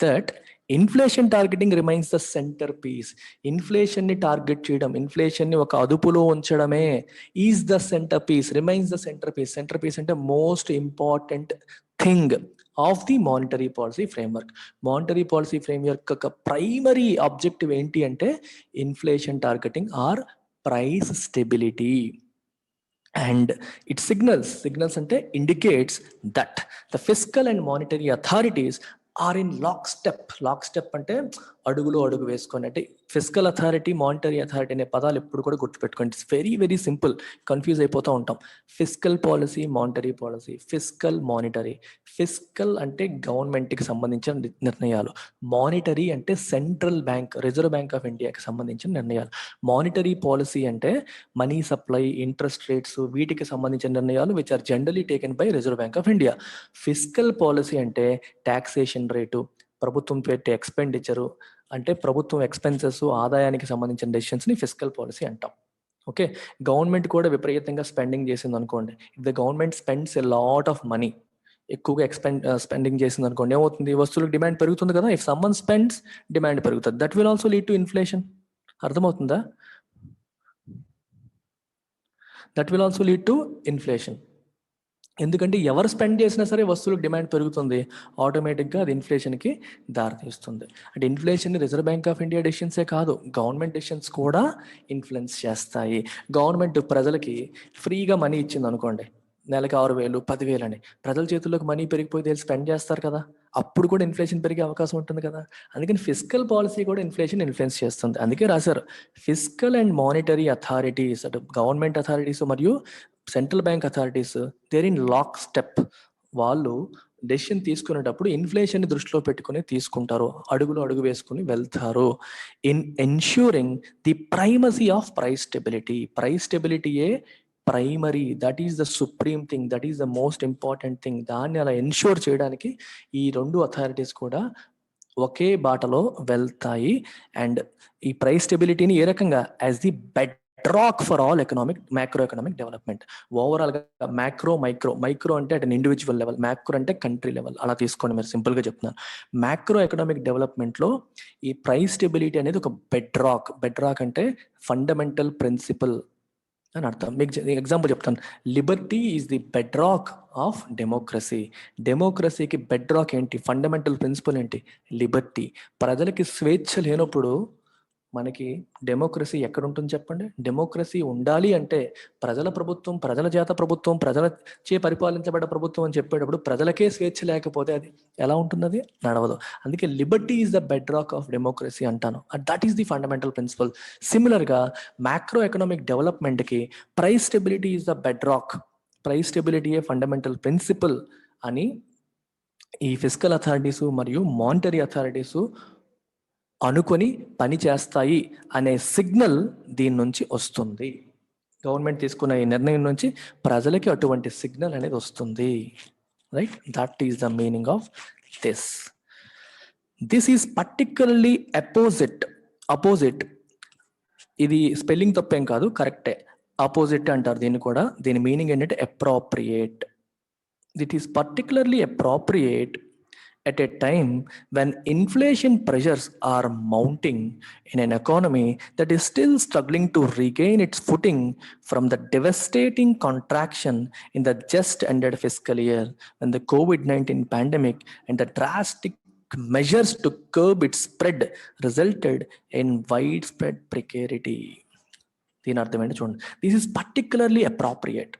B: That inflation targeting remains the centre piece. Inflation ని టార్గెట్ చేయడం, ఇన్ఫ్లేషన్ ని ఒక అదుపులో ఉంచడమే is the centre piece, remains the centre piece. Centre piece అంటే most important thing of the monetary policy framework. Monetary policy framework యొక్క primary objective ఏంటి అంటే inflation targeting or price stability. And it signals ante indicates that the fiscal and monetary authorities are in lockstep. Lockstep ante అడుగులో అడుగు వేసుకొని, అంటే physical authority, monetary authority అనే పదాలు ఎప్పుడు కూడా గుర్తుపెట్టుకోండి. It's very very simple, confuse అయిపోతూ ఉంటాం. Physical policy, monetary policy, physical, monetary. Physical అంటే గవర్నమెంట్కి సంబంధించిన నిర్ణయాలు, మానిటరీ అంటే central bank, reserve bank of ఇండియాకి సంబంధించిన నిర్ణయాలు. మానిటరీ పాలసీ అంటే మనీ సప్లై, ఇంట్రెస్ట్ రేట్స్, వీటికి సంబంధించిన నిర్ణయాలు which are generally taken by reserve bank of India. Physical policy అంటే టాక్సేషన్ రేటు, ప్రభుత్వం పెట్టే ఎక్స్పెండిచరు, అంటే ప్రభుత్వం ఎక్స్పెన్సెస్, ఆదాయానికి సంబంధించిన డెసిషన్స్ ని ఫిజికల్ పాలసీ అంటాం. ఓకే, గవర్నమెంట్ కూడా విపరీతంగా స్పెండింగ్ చేసింది అనుకోండి, if the government spends a lot of money, ఎక్కువగా స్పెండింగ్ చేసింది అనుకోండి, ఏమవుతుంది? వస్తువులకు డిమాండ్ పెరుగుతుంది కదా. ఇఫ్ సమ్మన్ స్పెండ్స్, డిమాండ్ పెరుగుతుంది. That will also lead to inflation. అర్థమవుతుందా? That will also lead to inflation. ఎందుకంటే ఎవరు స్పెండ్ చేసినా సరే వస్తువులకు డిమాండ్ పెరుగుతుంది, ఆటోమేటిక్గా అది ఇన్ఫ్లేషన్కి దారితీస్తుంది. అంటే inflation Reserve bank of India డెసిషన్సే కాదు, గవర్నమెంట్ డెసిషన్స్ కూడా ఇన్ఫ్లుయెన్స్ చేస్తాయి. గవర్నమెంట్ ప్రజలకి ఫ్రీగా మనీ ఇచ్చింది అనుకోండి, నెలకి 6,000, 10,000 అని, ప్రజల చేతుల్లోకి మనీ పెరిగిపోయి స్పెండ్ చేస్తారు కదా, అప్పుడు కూడా ఇన్ఫ్లేషన్ పెరిగే అవకాశం ఉంటుంది కదా. అందుకని ఫిజికల్ పాలసీ కూడా ఇన్ఫ్లేషన్ ఇన్ఫ్లుయెన్స్ చేస్తుంది. అందుకే రాశారు ఫిజికల్ అండ్ మానిటరీ అథారిటీస్, అటు గవర్నమెంట్ అథారిటీస్ మరియు central bank authorities, they're in lock step. వాళ్ళు డెసిషన్ తీసుకునేటప్పుడు ఇన్ఫ్లేషన్ ని దృష్టిలో పెట్టుకుని తీసుకుంటారు, అడుగులో అడుగు వేసుకుని వెళ్తారు. In ensuring the primacy of price stability. Price స్టెబిలిటీయే primary, that is the supreme thing, that is the most important thing. దాన్ని అలా ఎన్ష్యూర్ చేయడానికి ఈ రెండు అథారిటీస్ కూడా ఒకే బాటలో వెళ్తాయి. అండ్ ఈ ప్రైస్ స్టెబిలిటీని ఏ రకంగా? As the bed bedrock for all macroeconomic development. Overall గా మైక్రో అంటే అట్ ఇండివిజువల్ లెవెల్, మ్యాక్రో అంటే కంట్రీ లెవెల్. అలా తీసుకోండి, మీరు సింపుల్ గా చెప్తున్నాను. మ్యాక్రో ఎకనామిక్ డెవలప్మెంట్ లో ఈ ప్రైస్ స్టెబిలిటీ అనేది ఒక బెడ్రాక్ అంటే ఫండమెంటల్ ప్రిన్సిపల్ అని అర్థం. మీకు ఎగ్జాంపుల్ చెప్తాను. Liberty is the bedrock of డెమోక్రసీకి బెడ్రాక్ ఏంటి, ఫండమెంటల్ ప్రిన్సిపల్ ఏంటి, లిబర్టీ. ప్రజలకి స్వేచ్ఛ లేనప్పుడు మనకి డెమోక్రసీ ఎక్కడ ఉంటుంది చెప్పండి? డెమోక్రసీ ఉండాలి అంటే ప్రజల ప్రభుత్వం, ప్రజల చేత ప్రభుత్వం, ప్రజల చే పరిపాలించబడ్డ ప్రభుత్వం అని చెప్పేటప్పుడు ప్రజలకే స్వేచ్ఛ లేకపోతే అది ఎలా ఉంటుంది? అది నడవదు. అందుకే liberty is the bedrock of democracy అంటాను. That is the fundamental principle. Similar గా మ్యాక్రో ఎకనామిక్ డెవలప్మెంట్ కి price stability is the bedrock, price స్టెబిలిటీయే ఫండమెంటల్ ప్రిన్సిపల్ అని ఈ ఫిస్కల్ అథారిటీస్ మరియు మానిటరీ అథారిటీస్ అనుకొని పని చేస్తాయి అనే సిగ్నల్ దీని నుంచి వస్తుంది. గవర్నమెంట్ తీసుకున్న ఈ నిర్ణయం నుంచి ప్రజలకి అటువంటి సిగ్నల్ అనేది వస్తుంది. Right, that is the meaning of this. This is particularly opposite. ఇది స్పెల్లింగ్ తప్పేం కాదు, కరెక్టే. అపోజిట్ అంటారు దీన్ని కూడా. దీని మీనింగ్ ఏంటంటే appropriate. It is particularly appropriate at a time when inflation pressures are mounting in an economy that is still struggling to regain its footing from the devastating contraction in the just ended fiscal year, when the COVID-19 pandemic and the drastic measures to curb its spread resulted in widespread precarity. దీని అర్థం ఏంటో చూడండి. This is particularly appropriate.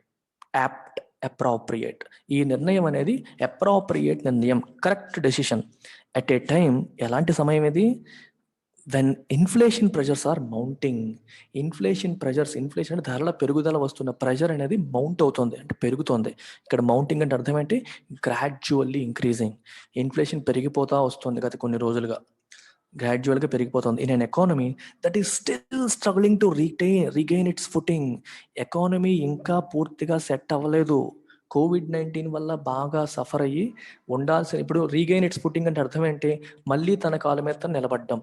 B: ఈ నిర్ణయం అనేది appropriate నిర్ణయం, correct decision at a time. ఎలాంటి సమయం ఇది? When inflation pressures are mounting. Inflation అంటే ధరల పెరుగుదల వస్తున్న ప్రెజర్ అనేది మౌంట్ అవుతుంది, అంటే పెరుగుతుంది. ఇక్కడ మౌంటింగ్ అంటే అర్థం ఏంటి? Gradually increasing. ఇన్ఫ్లేషన్ పెరిగిపోతా వస్తుంది గత కొన్ని రోజులుగా, గ్రాడ్యువల్గా పెరిగిపోతుంది. In an economy that is still struggling to regain its footing. Economy ఇంకా పూర్తిగా సెట్ అవ్వలేదు. COVID-19 వల్ల బాగా సఫర్ అయ్యి ఉండాల్సిన, ఇప్పుడు రీగెయిన్ ఇట్స్ ఫుటింగ్ అంటే అర్థం ఏంటి? మళ్ళీ తన కాళ్ళ మీద నిలబడ్డం.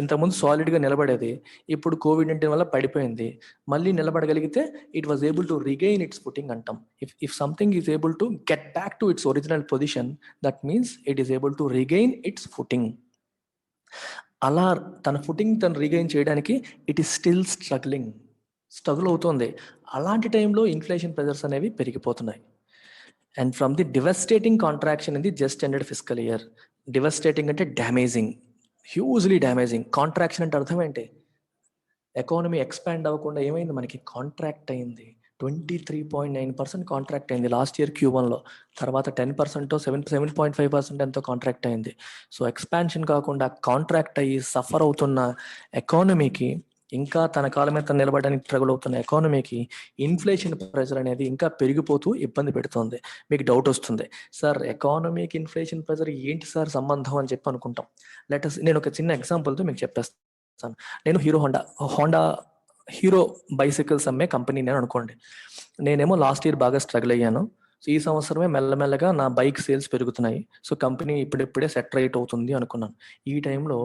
B: ఇంతకుముందు సాలిడ్గా నిలబడేది, ఇప్పుడు COVID-19 వల్ల పడిపోయింది. మళ్ళీ నిలబడగలిగితే it was able to regain its footing అంటాం. If something is able to get back to its original position, that means it is able to regain its footing. అలా తన ఫుటింగ్ తను రీగెయిన్ చేయడానికి ఇట్ ఈస్ స్టిల్ స్ట్రగుల్ అవుతుంది. అలాంటి టైంలో inflation pressures అనేవి పెరిగిపోతున్నాయి. And from the devastating contraction in the just ended fiscal year. Devastating అంటే డ్యామేజింగ్, హ్యూజ్లీ డ్యామేజింగ్. కాంట్రాక్షన్ అంటే అర్థం ఏంటి? ఎకానమీ ఎక్స్పాండ్ అవ్వకుండా ఏమైంది? మనకి కాంట్రాక్ట్ అయింది. 23.9% కాంట్రాక్ట్ అయింది లాస్ట్ ఇయర్ Q1లో. తర్వాత 10% 7.5% ఎంతో కాంట్రాక్ట్ అయింది. సో ఎక్స్పాన్షన్ కాకుండా కాంట్రాక్ట్ అయ్యి సఫర్ అవుతున్న ఎకానమీకి, ఇంకా తన కాళ్ళ మీద నిలబడడానికి స్ట్రగుల్ అవుతున్న ఎకానమీకి ఇన్ఫ్లేషన్ ప్రెజర్ అనేది ఇంకా పెరిగిపోతూ ఇబ్బంది పెడుతుంది. మీకు డౌట్ వస్తుంది, సార్ ఎకానమీకి ఇన్ఫ్లేషన్ ప్రెజర్ ఏంటి సార్ సంబంధం అని చెప్పి అనుకుంటాం. నేను ఒక చిన్న ఎగ్జాంపుల్తో మీకు చెప్పేస్తాను. నేను హీరో బైసికల్స్ అమ్మే కంపెనీ నేను అనుకోండి. నేనేమో లాస్ట్ ఇయర్ బాగా స్ట్రగుల్ అయ్యాను. సో ఈ సంవత్సరమే మెల్లమెల్లగా నా బైక్ సేల్స్ పెరుగుతున్నాయి. సో కంపెనీ ఇప్పుడిప్పుడే సెట్ రైట్ అవుతుంది అనుకున్నాను. ఈ టైంలో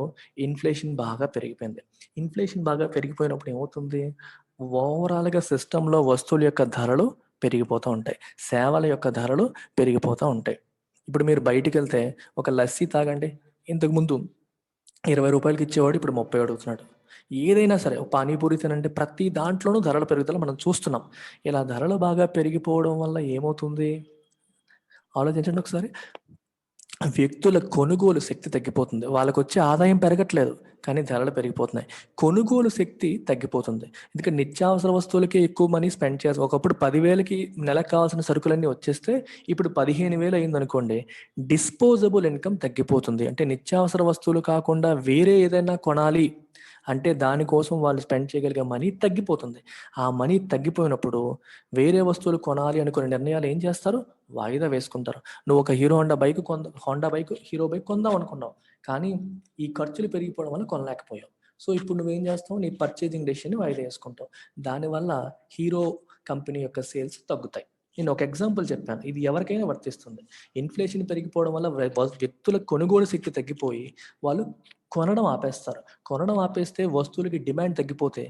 B: ఇన్ఫ్లేషన్ బాగా పెరిగిపోయింది. ఇన్ఫ్లేషన్ బాగా పెరిగిపోయినప్పుడు ఏమవుతుంది? ఓవరాల్గా సిస్టంలో వస్తువుల యొక్క ధరలు పెరిగిపోతూ ఉంటాయి, సేవల యొక్క ధరలు పెరిగిపోతూ ఉంటాయి. ఇప్పుడు మీరు బయటికి వెళ్తే ఒక లస్సీ తాగండి, ఇంతకుముందు 20 రూపాయలకి ఇచ్చేవాడు, ఇప్పుడు 30 అడుగుతున్నాడు. ఏదైనా సరే, పానీపూరి తినండి, ప్రతి దాంట్లోనూ ధరల పెరుగుదల మనం చూస్తున్నాం. ఇలా ధరలు బాగా పెరిగిపోవడం వల్ల ఏమవుతుంది ఆలోచించండి ఒకసారి. వ్యక్తుల కొనుగోలు శక్తి తగ్గిపోతుంది. వాళ్ళకు వచ్చే ఆదాయం పెరగట్లేదు, కానీ ధరలు పెరిగిపోతున్నాయి. కొనుగోలు శక్తి తగ్గిపోతుంది. ఎందుకంటే నిత్యావసర వస్తువులకి ఎక్కువ మనీ స్పెండ్ చేస్తాం. ఒకప్పుడు 10,000కి నెలకు కావాల్సిన సరుకులన్నీ వచ్చేస్తే ఇప్పుడు 15,000 అయింది అనుకోండి. డిస్పోజబుల్ ఇన్కమ్ తగ్గిపోతుంది. అంటే నిత్యావసర వస్తువులు కాకుండా వేరే ఏదైనా కొనాలి అంటే దానికోసం వాళ్ళు స్పెండ్ చేయగలిగే మనీ తగ్గిపోతుంది. ఆ మనీ తగ్గిపోయినప్పుడు వేరే వస్తువులు కొనాలి అనుకునే నిర్ణయాలు ఏం చేస్తారు? వాయిదా వేసుకుంటారు. నువ్వు ఒక హీరో బైక్ కొందాం అనుకున్నావు, కానీ ఈ ఖర్చులు పెరిగిపోవడం వల్ల కొనలేకపోయావు. సో ఇప్పుడు నువ్వేం చేస్తావు? నీ పర్చేజింగ్ డెసిషన్ వాయిదా వేసుకుంటావు. దానివల్ల హీరో కంపెనీ యొక్క సేల్స్ తగ్గుతాయి. నేను ఒక ఎగ్జాంపుల్ చెప్పాను, ఇది ఎవరికైనా వర్తిస్తుంది. ఇన్ఫ్లేషన్ పెరిగిపోవడం వల్ల వ్యక్తుల కొనుగోలు శక్తి తగ్గిపోయి వాళ్ళు కొనడం ఆపేస్తారు. కొనడం ఆపేస్తే వస్తువులకి డిమాండ్ తగ్గిపోతే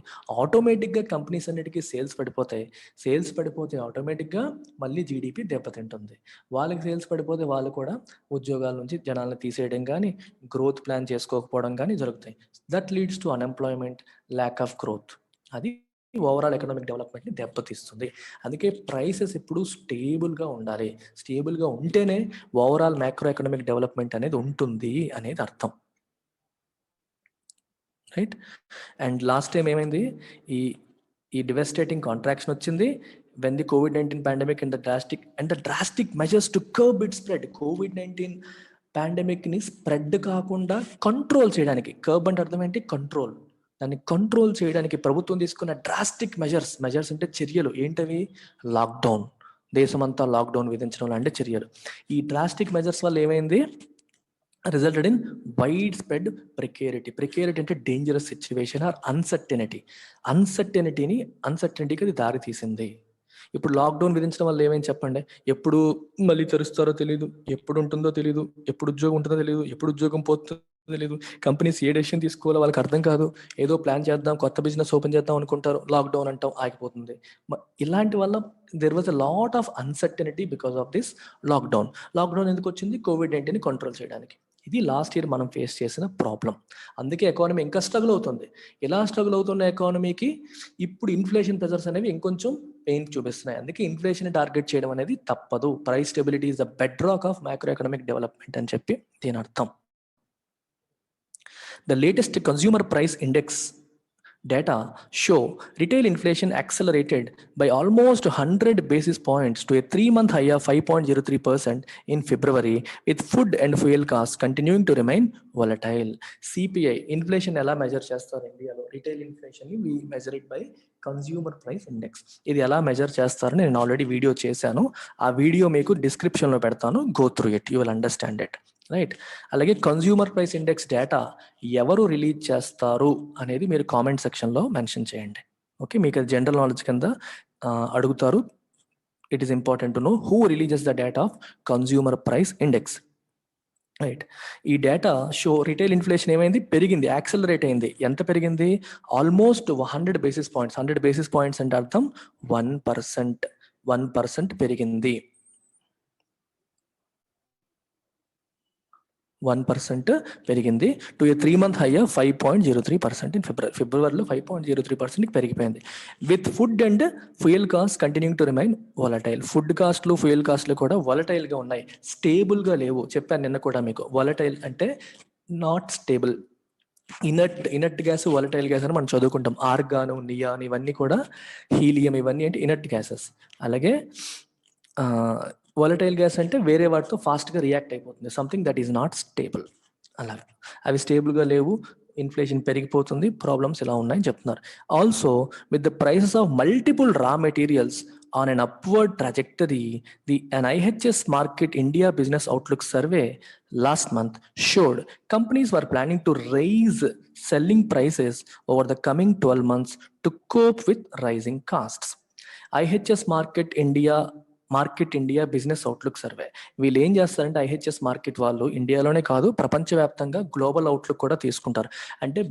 B: ఆటోమేటిక్గా కంపెనీస్ అన్నిటికీ సేల్స్ పడిపోతాయి. సేల్స్ పడిపోతే ఆటోమేటిక్గా మళ్ళీ జీడిపి దెబ్బతింటుంది. వాళ్ళకి సేల్స్ పడిపోతే వాళ్ళు కూడా ఉద్యోగాల నుంచి జనాలను తీసేయడం కానీ, గ్రోత్ ప్లాన్ చేసుకోకపోవడం కానీ జరుగుతాయి. That leads to unemployment, lack of growth. అది ఓవరాల్ ఎకనామిక్ డెవలప్మెంట్ని దెబ్బతీస్తుంది. అందుకే ప్రైసెస్ ఎప్పుడు స్టేబుల్గా ఉండాలి. స్టేబుల్గా ఉంటేనే ఓవరాల్ మ్యాక్రో ఎకనామిక్ డెవలప్మెంట్ అనేది ఉంటుంది అనేది అర్థం. రైట్. అండ్ లాస్ట్ టైం ఏమైంది, ఈ డివెస్టేటింగ్ కాంట్రాక్షన్ వచ్చింది when the COVID-19 pandemic and the drastic measures to curb its spread. COVID-19 pandemic ని స్ప్రెడ్ కాకుండా కంట్రోల్ చేయడానికి, కర్బ్ అంటే అర్థం ఏంటి, కంట్రోల్, దాన్ని కంట్రోల్ చేయడానికి ప్రభుత్వం తీసుకున్న డ్రాస్టిక్ మెజర్స్ అంటే చర్యలు ఏంటవి, లాక్డౌన్, దేశమంతా లాక్డౌన్ విధించడం లాంటి చర్యలు. ఈ డ్రాస్టిక్ మెజర్స్ వల్ల ఏమైంది, resulted in widespread precarity. Precarity అంటే డేంజరస్ సిచ్యువేషన్ ఆర్ అన్సర్టెనిటీకి అది దారి తీసింది. ఇప్పుడు లాక్డౌన్ విధించడం వల్ల ఏమైంది చెప్పండి, ఎప్పుడు మళ్ళీ తెరుస్తారో తెలియదు, ఎప్పుడు ఉంటుందో తెలియదు, ఎప్పుడు ఉద్యోగం ఉంటుందో తెలియదు, ఎప్పుడు ఉద్యోగం పోతుందో తెలియదు, కంపెనీస్ ఏ డెసిషన్ తీసుకోవాలో వాళ్ళకి అర్థం కాదు, ఏదో ప్లాన్ చేద్దాం, కొత్త బిజినెస్ ఓపెన్ చేద్దాం అనుకుంటారు, లాక్డౌన్ అంటాం, ఆగిపోతుంది. ఇలాంటి వల్ల there was a lot of uncertainty because of this lockdown. Lockdown ఎందుకు వచ్చింది, COVID-19 కంట్రోల్ చేయడానికి. ఇది లాస్ట్ ఇయర్ మనం ఫేస్ చేసిన ప్రాబ్లం. అందుకే ఎకానమీ ఇంకా స్ట్రగుల్ అవుతుంది. ఇలా స్ట్రగుల్ అవుతున్న ఎకానమీకి ఇప్పుడు ఇన్ఫ్లేషన్ ప్రెజర్స్ అనేవి ఇంకొంచెం పెయిన్ చూపిస్తున్నాయి. అందుకే ఇన్ఫ్లేషన్ టార్గెట్ చేయడం అనేది తప్పదు. Price stability is the bed rock of macro economic development అని చెప్పి దీని అర్థం. The latest consumer price index data show retail inflation accelerated by almost 100 basis points to a 3-month high of 5.03% in February, with food and fuel costs continuing to remain volatile. CPI, inflation ఎలా measure చేస్తారు ఇండియాలో, retail inflation ని we measure it by consumer price index. ఇది ఎలా measure చేస్తారని నేను already video చేశాను, ఆ వీడియో మీకు డిస్క్రిప్షన్ లో పెడతాను, go through it, you will understand it. Right. అలాగే కన్స్యూమర్ ప్రైస్ ఇండెక్స్ డేటా ఎవరు రిలీజ్ చేస్తారు అనేది మీరు కామెంట్ సెక్షన్లో మెన్షన్ చేయండి. ఓకే, మీకు అది జనరల్ నాలెడ్జ్ కింద అడుగుతారు. It is important to know who releases the data of consumer price index. Right. ఈ డేటా షో రిటైల్ ఇన్ఫ్లేషన్ ఏమైంది, పెరిగింది, యాక్సలరేట్ అయింది. ఎంత పెరిగింది, almost 100 basis points. 100 basis points అంటే అర్థం 1% పెరిగింది. 1% పెరిగింది to a 3-month high of 5.03% in ఫిబ్రవరిలో 5.03% పెరిగిపోయింది. With food and fuel cost continuing to remain volatile. Food కాస్ట్లు, ఫ్యూయల్ కాస్ట్లు కూడా వాలటైల్గా ఉన్నాయి, స్టేబుల్గా లేవు. చెప్పాను నిన్న కూడా మీకు, వాలటైల్ అంటే not stable. Inert gas, volatile gas అని మనం చదువుకుంటాం. ఆర్గాన్, నియాన్ ఇవన్నీ కూడా, హీలియం ఇవన్నీ అంటే ఇనర్ట్ గ్యాసెస్. అలాగే వాలటైల్ గ్యాస్ అంటే వేరే వాటితో ఫాస్ట్గా రియాక్ట్ అయిపోతుంది, something that is not stable. అలా అవి స్టేబుల్గా లేవు, ఇన్ఫ్లేషన్ పెరిగిపోతుంది, ప్రాబ్లమ్స్ ఇలా ఉన్నాయని చెప్తున్నారు. Also with the prices of multiple రా materials on an upward trajectory, an IHS Markit India Business Outlook survey last month showed companies were planning to raise selling prices over the coming 12 months to cope with rising costs. IHS Markit India business outlook survey. వీళ్ళు ఏం చేస్తారంటే, IHS market వాళ్ళు ఇండియాలోనే కాదు ప్రపంచవ్యాప్తంగా global outlook కూడా తీసుకుంటారు. అంటే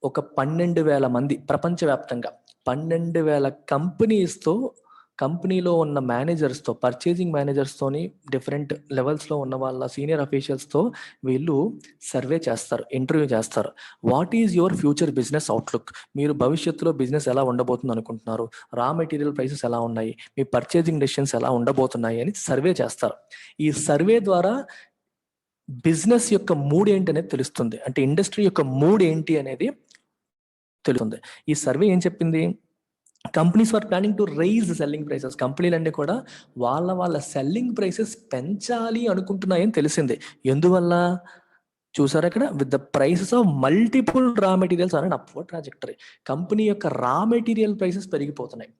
B: ఒక 12,000 మంది ప్రపంచవ్యాప్తంగా 12,000 కంపెనీస్తో, కంపెనీలో ఉన్న మేనేజర్స్తో, పర్చేసింగ్ మేనేజర్స్తోని, డిఫరెంట్ లెవెల్స్లో ఉన్న వాళ్ళ సీనియర్ అఫీషియల్స్తో వీళ్ళు సర్వే చేస్తారు, ఇంటర్వ్యూ చేస్తారు. What is your future business outlook, మీరు భవిష్యత్తులో బిజినెస్ ఎలా ఉండబోతుంది అనుకుంటున్నారు, రా మెటీరియల్ ప్రైసెస్ ఎలా ఉన్నాయి, మీ పర్చేసింగ్ డెసిషన్స్ ఎలా ఉండబోతున్నాయి అని సర్వే చేస్తారు. ఈ సర్వే ద్వారా బిజినెస్ యొక్క మూడ్ ఏంటి అనేది తెలుస్తుంది, అంటే ఇండస్ట్రీ యొక్క మూడ్ ఏంటి అనేది తెలుస్తుంది. ఈ సర్వే ఏం చెప్పింది, companies are planning to raise selling prices. కంపెనీలన్నీ కూడా వాళ్ళ సెల్లింగ్ ప్రైసెస్ పెంచాలి అనుకుంటున్నాయని తెలిసింది. ఎందువల్ల చూసారు అక్కడ, with the prices of multiple రా materials on an upward trajectory. Company యొక్క రా మెటీరియల్ ప్రైసెస్ పెరిగిపోతున్నాయి.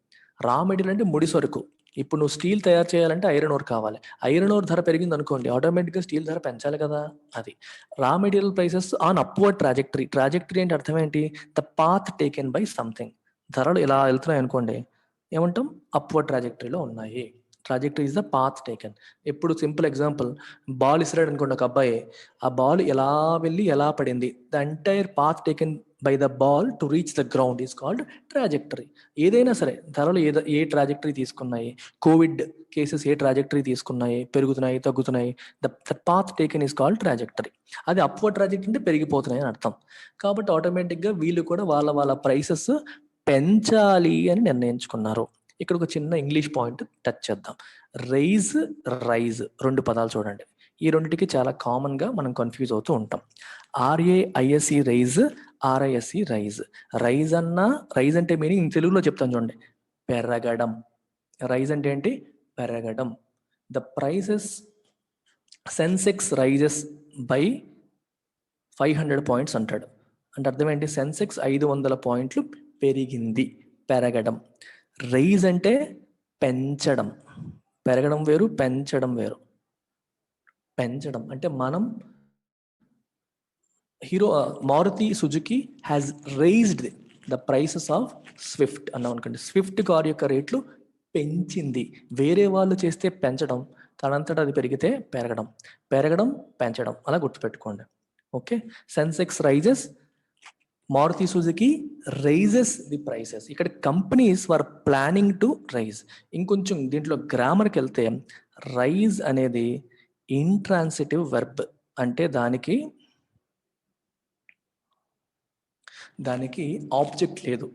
B: రా మెటీరియల్ అంటే ముడి సరుకు. ఇప్పుడు నువ్వు స్టీల్ తయారు చేయాలంటే ఐరన్ ఓర్ కావాలి. ఐరన్ ఓర్ ధర పెరిగింది అనుకోండి, ఆటోమేటిక్గా స్టీల్ ధర పెంచాలి కదా. అది raw material prices on upward trajectory. Trajectory అంటే అర్థం ఏంటి, the path taken by something. ధరలు ఇలా వెళ్తున్నాయి అనుకోండి, ఏమంటాం, అప్వర్డ్ ట్రాజెక్టరీలో ఉన్నాయి. Trajectory is the path taken. ఎప్పుడు సింపుల్ ఎగ్జాంపుల్, బాల్ ఇసిరాడు అనుకోండి ఒక అబ్బాయి, ఆ బాల్ ఎలా వెళ్ళి ఎలా పడింది, the entire path taken by the ball to reach the ground is called trajectory. ఏదైనా సరే ధరలు ఏ ట్రాజెక్టరీ తీసుకున్నాయి, కోవిడ్ కేసెస్ ఏ ట్రాజెక్టరీ తీసుకున్నాయి, పెరుగుతున్నాయి తగ్గుతున్నాయి, the path taken is called trajectory. అది అప్వర్డ్ ట్రాజెక్టరీ అంటే పెరిగిపోతున్నాయి అని అర్థం. కాబట్టి ఆటోమేటిక్గా వీళ్ళు కూడా వాళ్ళ ప్రైసెస్ పెంచాలి అని నిర్ణయించుకున్నారు. ఇక్కడ ఒక చిన్న ఇంగ్లీష్ పాయింట్ టచ్ చేద్దాం. రైజ్, రైజ్ 2 పదాలు చూడండి. ఈ రెండింటికి చాలా కామన్గా మనం కన్ఫ్యూజ్ అవుతూ ఉంటాం. RAISE raise, RISE rise. Rise అన్నా, రైజ్ అంటే మీనింగ్ తెలుగులో చెప్తాను చూడండి, పెరగడం. రైజ్ అంటే ఏంటి? పెరగడం. The prices Sensex rises by 500 points అంటాడు. అంటే అర్థం ఏంటి? సెన్సెక్స్ 500 పాయింట్లు పెరిగింది, పెరగడం. రైజ్ అంటే పెంచడం. పెరగడం వేరు, పెంచడం వేరు. పెంచడం అంటే మనం Maruti Suzuki has raised the prices of Swift అన్నాం అనుకోండి. స్విఫ్ట్ కార్ యొక్క రేట్లు పెంచింది. వేరే వాళ్ళు చేస్తే పెంచడం, తనంతటా అది పెరిగితే పెరగడం, పెరగడం పెంచడం, అలా గుర్తుపెట్టుకోండి. Okay, Sensex rises, Maruti Suzuki rises the prices. ఇక్కడ companies were planning to raise. ఇంకొంచెం దీంట్లో గ్రామర్కి వెళ్తే, రైజ్ అనేది ఇంట్రాన్సిటివ్ వెర్బ్, అంటే దానికి ఆబ్జెక్ట్ లేదు.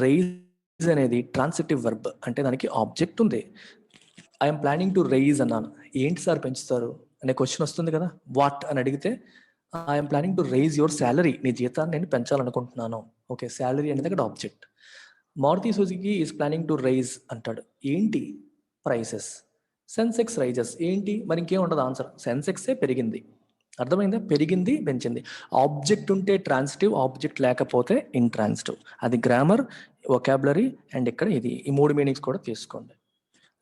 B: రైజ్ అనేది ట్రాన్సిటివ్ వెర్బ్, అంటే దానికి ఆబ్జెక్ట్ ఉంది. ఐఎమ్ ప్లానింగ్ టు రైజ్ అన్నాను. ఏంటి సార్ పెంచుతారు అనే క్వశ్చన్ వస్తుంది కదా. వాట్ అని అడిగితే I'm planning to raise your salary, నీ జీతాన్ని నేను పెంచాలనుకుంటున్నాను. ఓకే, శాలరీ అనేది అక్కడ object. Maruti Suzuki is planning to raise అంటాడు. ఏంటి? ప్రైసెస్. సెన్సెక్స్ రైజెస్ ఏంటి? మరి ఇంకేం ఉండదు ఆన్సర్. సెన్సెక్సే పెరిగింది. అర్థమైందా? పెరిగింది, పెంచింది. ఆబ్జెక్ట్ ఉంటే ట్రాన్సిటివ్, ఆబ్జెక్ట్ లేకపోతే ఇంట్రాన్సిటివ్. అది గ్రామర్, వొకాబులరీ అండ్ ఇక్కడ ఇది, ఈ 3 మీనింగ్స్ కూడా తీసుకోండి.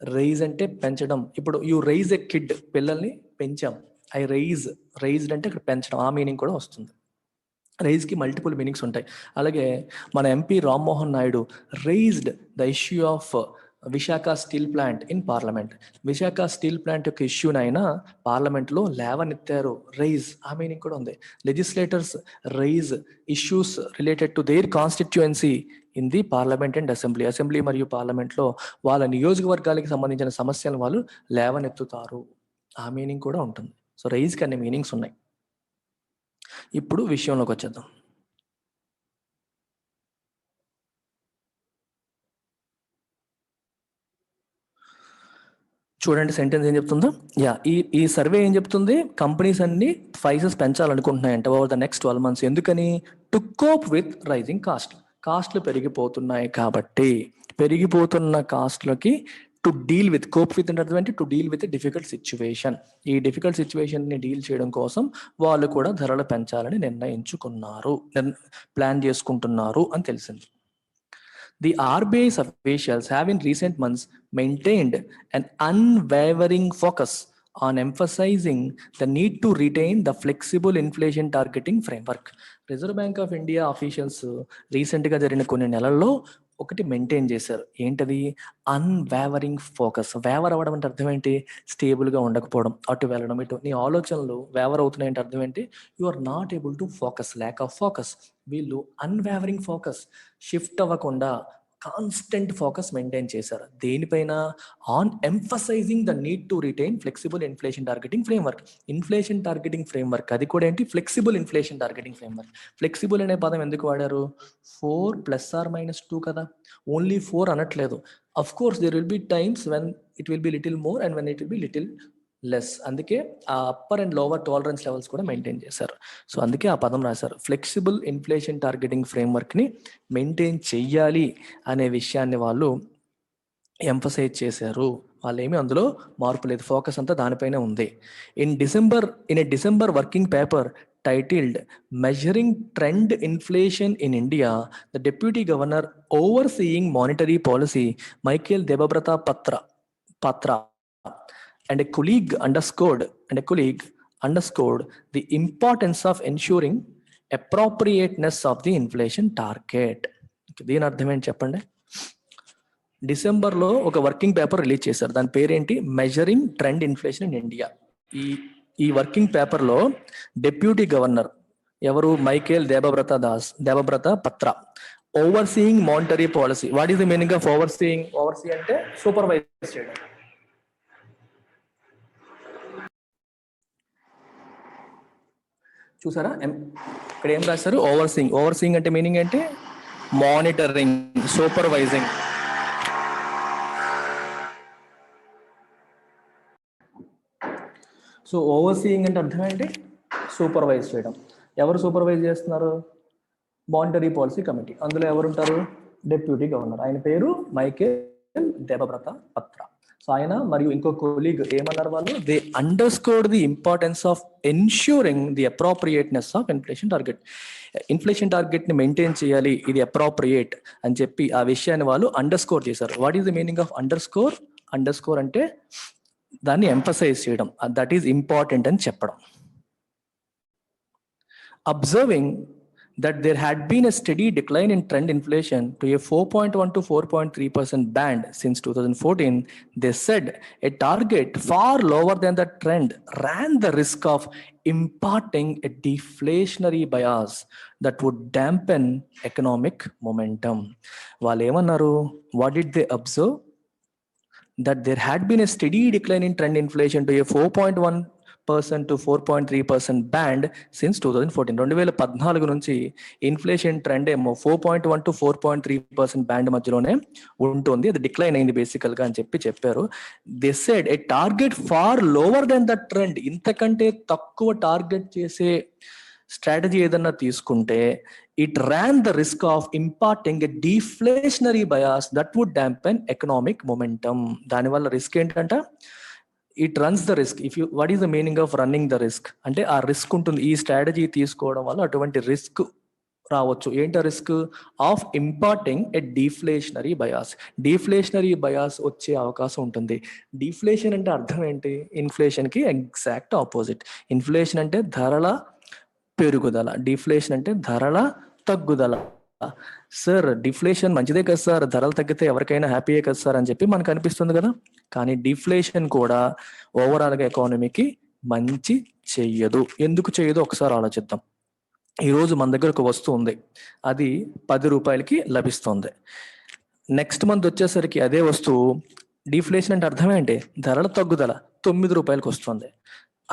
B: రైజ్ అంటే పెంచడం. ఇప్పుడు యు రైజ్ ఎ కిడ్, పిల్లల్ని పెంచాం. ఐ రైజ్డ్ అంటే ఇక్కడ పెంచడం, ఆ మీనింగ్ కూడా వస్తుంది. రైజ్కి మల్టిపుల్ మీనింగ్స్ ఉంటాయి. అలాగే మన MP Rammohan Naidu raised the issue of Visakha steel plant in parliament. Visakha steel plant యొక్క ఇష్యూనైనా పార్లమెంట్లో లేవనెత్తారు. రైజ్, ఆ మీనింగ్ కూడా ఉంది. Legislators raise issues related to their constituency in the parliament and assembly. Assembly మరియు పార్లమెంట్లో వాళ్ళ నియోజకవర్గాలకి సంబంధించిన సమస్యలను వాళ్ళు లేవనెత్తుతారు. ఆ మీనింగ్ కూడా ఉంటుంది. సో రైజ్కి అన్ని మీనింగ్స్ ఉన్నాయి. ఇప్పుడు విషయంలోకి వచ్చేద్దాం. చూడండి సెంటెన్స్ ఏం చెప్తుందో. ఈ సర్వే ఏం చెప్తుంది? కంపెనీస్ అన్ని ప్రైసెస్ పెంచాలనుకుంటున్నాయంట ఓవర్ ద నెక్స్ట్ 12 months. ఎందుకని? టు కోప్ విత్ రైజింగ్ కాస్ట్లు పెరిగిపోతున్నాయి కాబట్టి. పెరిగిపోతున్న కాస్ట్లకి to deal with, cope with అంటే అర్థం ఏంటి? To deal with difficult situation. ఈ డిఫికల్ట్ సిచ్యువేషన్ని డీల్ చేయడం కోసం వాళ్ళు కూడా ధరలు పెంచాలని నిర్ణయించుకున్నారు, ప్లాన్ చేసుకుంటున్నారు అని తెలిసింది. The RBI's officials have in recent months maintained an unwavering focus on emphasizing the need to retain the flexible inflation targeting framework. Reserve bank of India officials రీసెంట్గా జరిగిన కొన్ని నెలల్లో ఒకటి మెయింటైన్ చేశారు. ఏంటది? Unwavering focus. వేవర్ అవ్వడం అంటే అర్థం ఏంటి? స్టేబుల్గా ఉండకపోవడం, అటు వెళ్ళడం ఇటు. నీ ఆలోచనలు వేవర్ అవుతున్నాయి అంటే అర్థం ఏంటి? You are not able to focus, lack of focus. వీళ్ళు అన్వేవరింగ్ ఫోకస్, షిఫ్ట్ అవ్వకుండా కాన్స్టెంట్ ఫోకస్ మెయింటైన్ చేశారు. దేనిపైన? On emphasising the need to retain flexible inflation targeting framework. Inflation targeting framework, అది కూడా ఏంటి? Flexible inflation targeting framework. Flexible అనే పదం ఎందుకు వాడారు? 4 + or -2 కదా, ఓన్లీ 4 అనట్లేదు. Of course there will be times when it will be little more and when it will be little less. అందుకే ఆ upper and lower tolerance levels కూడా maintain చేశారు. సో అందుకే ఆ పదం రాశారు. ఫ్లెక్సిబుల్ ఇన్ఫ్లేషన్ టార్గెటింగ్ ఫ్రేమ్వర్క్ని మెయింటైన్ చెయ్యాలి అనే విషయాన్ని వాళ్ళు ఎంఫసైజ్ చేశారు. వాళ్ళు ఏమీ అందులో మార్పు లేదు, ఫోకస్ అంతా దానిపైనే ఉంది. In a December working paper titled measuring trend inflation in India, the deputy governor overseeing monetary policy Michael Debabrata Patra and a colleague underscored the importance of ensuring appropriateness of the inflation target. దీని అర్థం ఏంటి చెప్పండి? డిసెంబర్లో ఒక working paper release చేశారు. దాని పేరేంటి? Measuring trend inflation in India. ఈ వర్కింగ్ పేపర్లో డిప్యూటీ గవర్నర్ ఎవరు? Michael Debabrata Patra. Overseeing monetary policy. What is the meaning of overseeing? Overseas అంటే సూపర్వైజ్ చేయడం. చూసారా ఇక్కడ ఏం రాశారు? ఓవర్సీయింగ్. ఓవర్సీయింగ్ అంటే మీనింగ్ ఏంటి? Monitoring, supervising. సో ఓవర్సీయింగ్ అంటే అర్థం ఏంటి? సూపర్వైజ్ చేయడం. ఎవరు సూపర్వైజ్ చేస్తున్నారు? Monetary policy committee. అందులో ఎవరుంటారు? Deputy governor. ఆయన పేరు మైకేల్ దేబబ్రత పత్ర. సో ఆయన మరియు ఇంకో కొలీగ్ ఏమన్నారు వాళ్ళు? They underscored the importance of ensuring the appropriateness of inflation target. Inflation target ని మెయింటైన్ చేయాలి, ఇది అప్రోప్రియేట్ అని చెప్పి ఆ విషయాన్ని వాళ్ళు అండర్స్కోర్ చేశారు. What is the meaning of underscore? Underscore అంటే దాన్ని ఎంఫసైజ్ చేయడం, దట్ ఈస్ ఇంపార్టెంట్ అని చెప్పడం. Observing that there had been a steady decline in trend inflation to a 4.1 to 4.3% band since 2014, they said a target far lower than the trend ran the risk of imparting a deflationary bias that would dampen economic momentum. వాళ్ళు ఏమన్నారు? What did they observe? That there had been a steady decline in trend inflation to a 4.1% to 4.3% band since 2014. 2014 నుంచి inflation trend ఏమో 4.1 to 4.3% band మధ్యలోనే ఉంటుంది. అది decline అయింది బేసికల్ గా అని చెప్పారు. They said a target far lower than the trend. ఇంతకంటే తక్కువ టార్గెట్ చేసే స్ట్రాటజీ ఏదన్నా తీసుకుంటే it ran the risk of imparting a deflationary bias that would dampen economic momentum. దానివల్ల రిస్క్ ఏంటంట? It runs the risk. If you what is the meaning of running the risk అంటే ఆ risk ఉంటుంది. ఈ strategy తీసుకోవడం వల్ల అటువంటి risk రావచ్చు. ఏంటి risk? Of imparting a deflationary bias. Deflationary bias వచ్చే అవకాశం ఉంటుంది. డిఫ్లేషన్ అంటే అర్థం ఏంటి? ఇన్ఫ్లేషన్ కి ఎగ్జాక్ట్ ఆపోజిట్. ఇన్ఫ్లేషన్ అంటే ధరల పెరుగుదల, డిఫ్లేషన్ అంటే ధరల తగ్గుదల. సార్ డిఫ్లేషన్ మంచిదే కదా సార్, ధరలు తగ్గితే ఎవరికైనా హ్యాపీయే కదా సార్ అని చెప్పి మనకు అనిపిస్తుంది కదా. కానీ డిఫ్లేషన్ కూడా ఓవరాల్ గా ఎకానమీకి మంచి చెయ్యదు. ఎందుకు చెయ్యదు ఒకసారి ఆలోచిద్దాం. ఈరోజు మన దగ్గర ఒక వస్తువు ఉంది, అది 10 రూపాయలకి లభిస్తుంది. నెక్స్ట్ మంత్ వచ్చేసరికి అదే వస్తువు, డిఫ్లేషన్ అంటే అర్థం ఏంటి? ధరల తగ్గుదల, 9 రూపాయలకి వస్తుంది.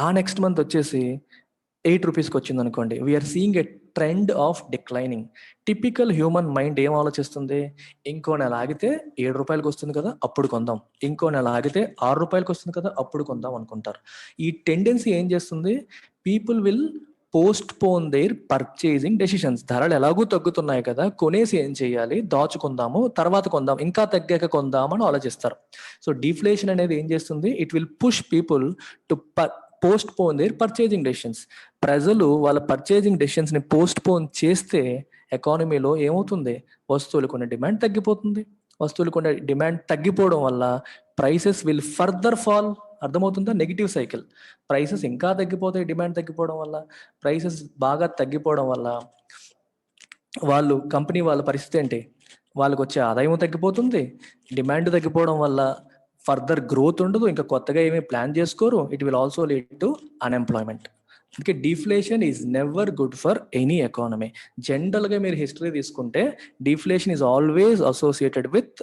B: ఆ నెక్స్ట్ మంత్ వచ్చేసి 8 రూపీస్కి వచ్చింది అనుకోండి. We're seeing a trend of declining. Typical human mind ఏం ఆలోచిస్తుంది? ఇంకో నెల ఆగితే 7 రూపాయలకి వస్తుంది కదా, అప్పుడు కొందాం. ఇంకో నెల ఆగితే 6 రూపాయలకి వస్తుంది కదా, అప్పుడు కొందాం అనుకుంటారు. ఈ టెండెన్సీ ఏం చేస్తుంది? People will postpone their purchasing decisions. ధరలు ఎలాగూ తగ్గుతున్నాయి కదా, కొనేసి ఏం చేయాలి? దాచుకుందాము, తర్వాత కొందాం, ఇంకా తగ్గాక కొందామని ఆలోచిస్తారు. సో డిఫ్లేషన్ అనేది ఏం చేస్తుంది? It will push people to postpone their purchasing decisions. ప్రజలు వాళ్ళ పర్చేజింగ్ డెసిషన్స్ ని పోస్ట్ పోన్ చేస్తే ఎకానమీలో ఏమవుతుంది? వస్తువులు కొనే డిమాండ్ తగ్గిపోతుంది. వస్తువులు కొనే డిమాండ్ తగ్గిపోవడం వల్ల ప్రైసెస్ విల్ ఫర్దర్ ఫాల్. అర్థమవుతుందా? Negative cycle. ప్రైసెస్ ఇంకా తగ్గిపోతాయి డిమాండ్ తగ్గిపోవడం వల్ల. ప్రైసెస్ బాగా తగ్గిపోవడం వల్ల కంపెనీ వాళ్ళ పరిస్థితి ఏంటి? వాళ్ళకి వచ్చే ఆదాయం తగ్గిపోతుంది. డిమాండ్ తగ్గిపోవడం వల్ల ఫర్దర్ గ్రోత్ ఉండదు, ఇంకా కొత్తగా ఏమీ ప్లాన్ చేసుకోరు. It will also lead to unemployment. అందుకే deflation is never good for any economy. General గా మీరు హిస్టరీ తీసుకుంటే deflation is always associated with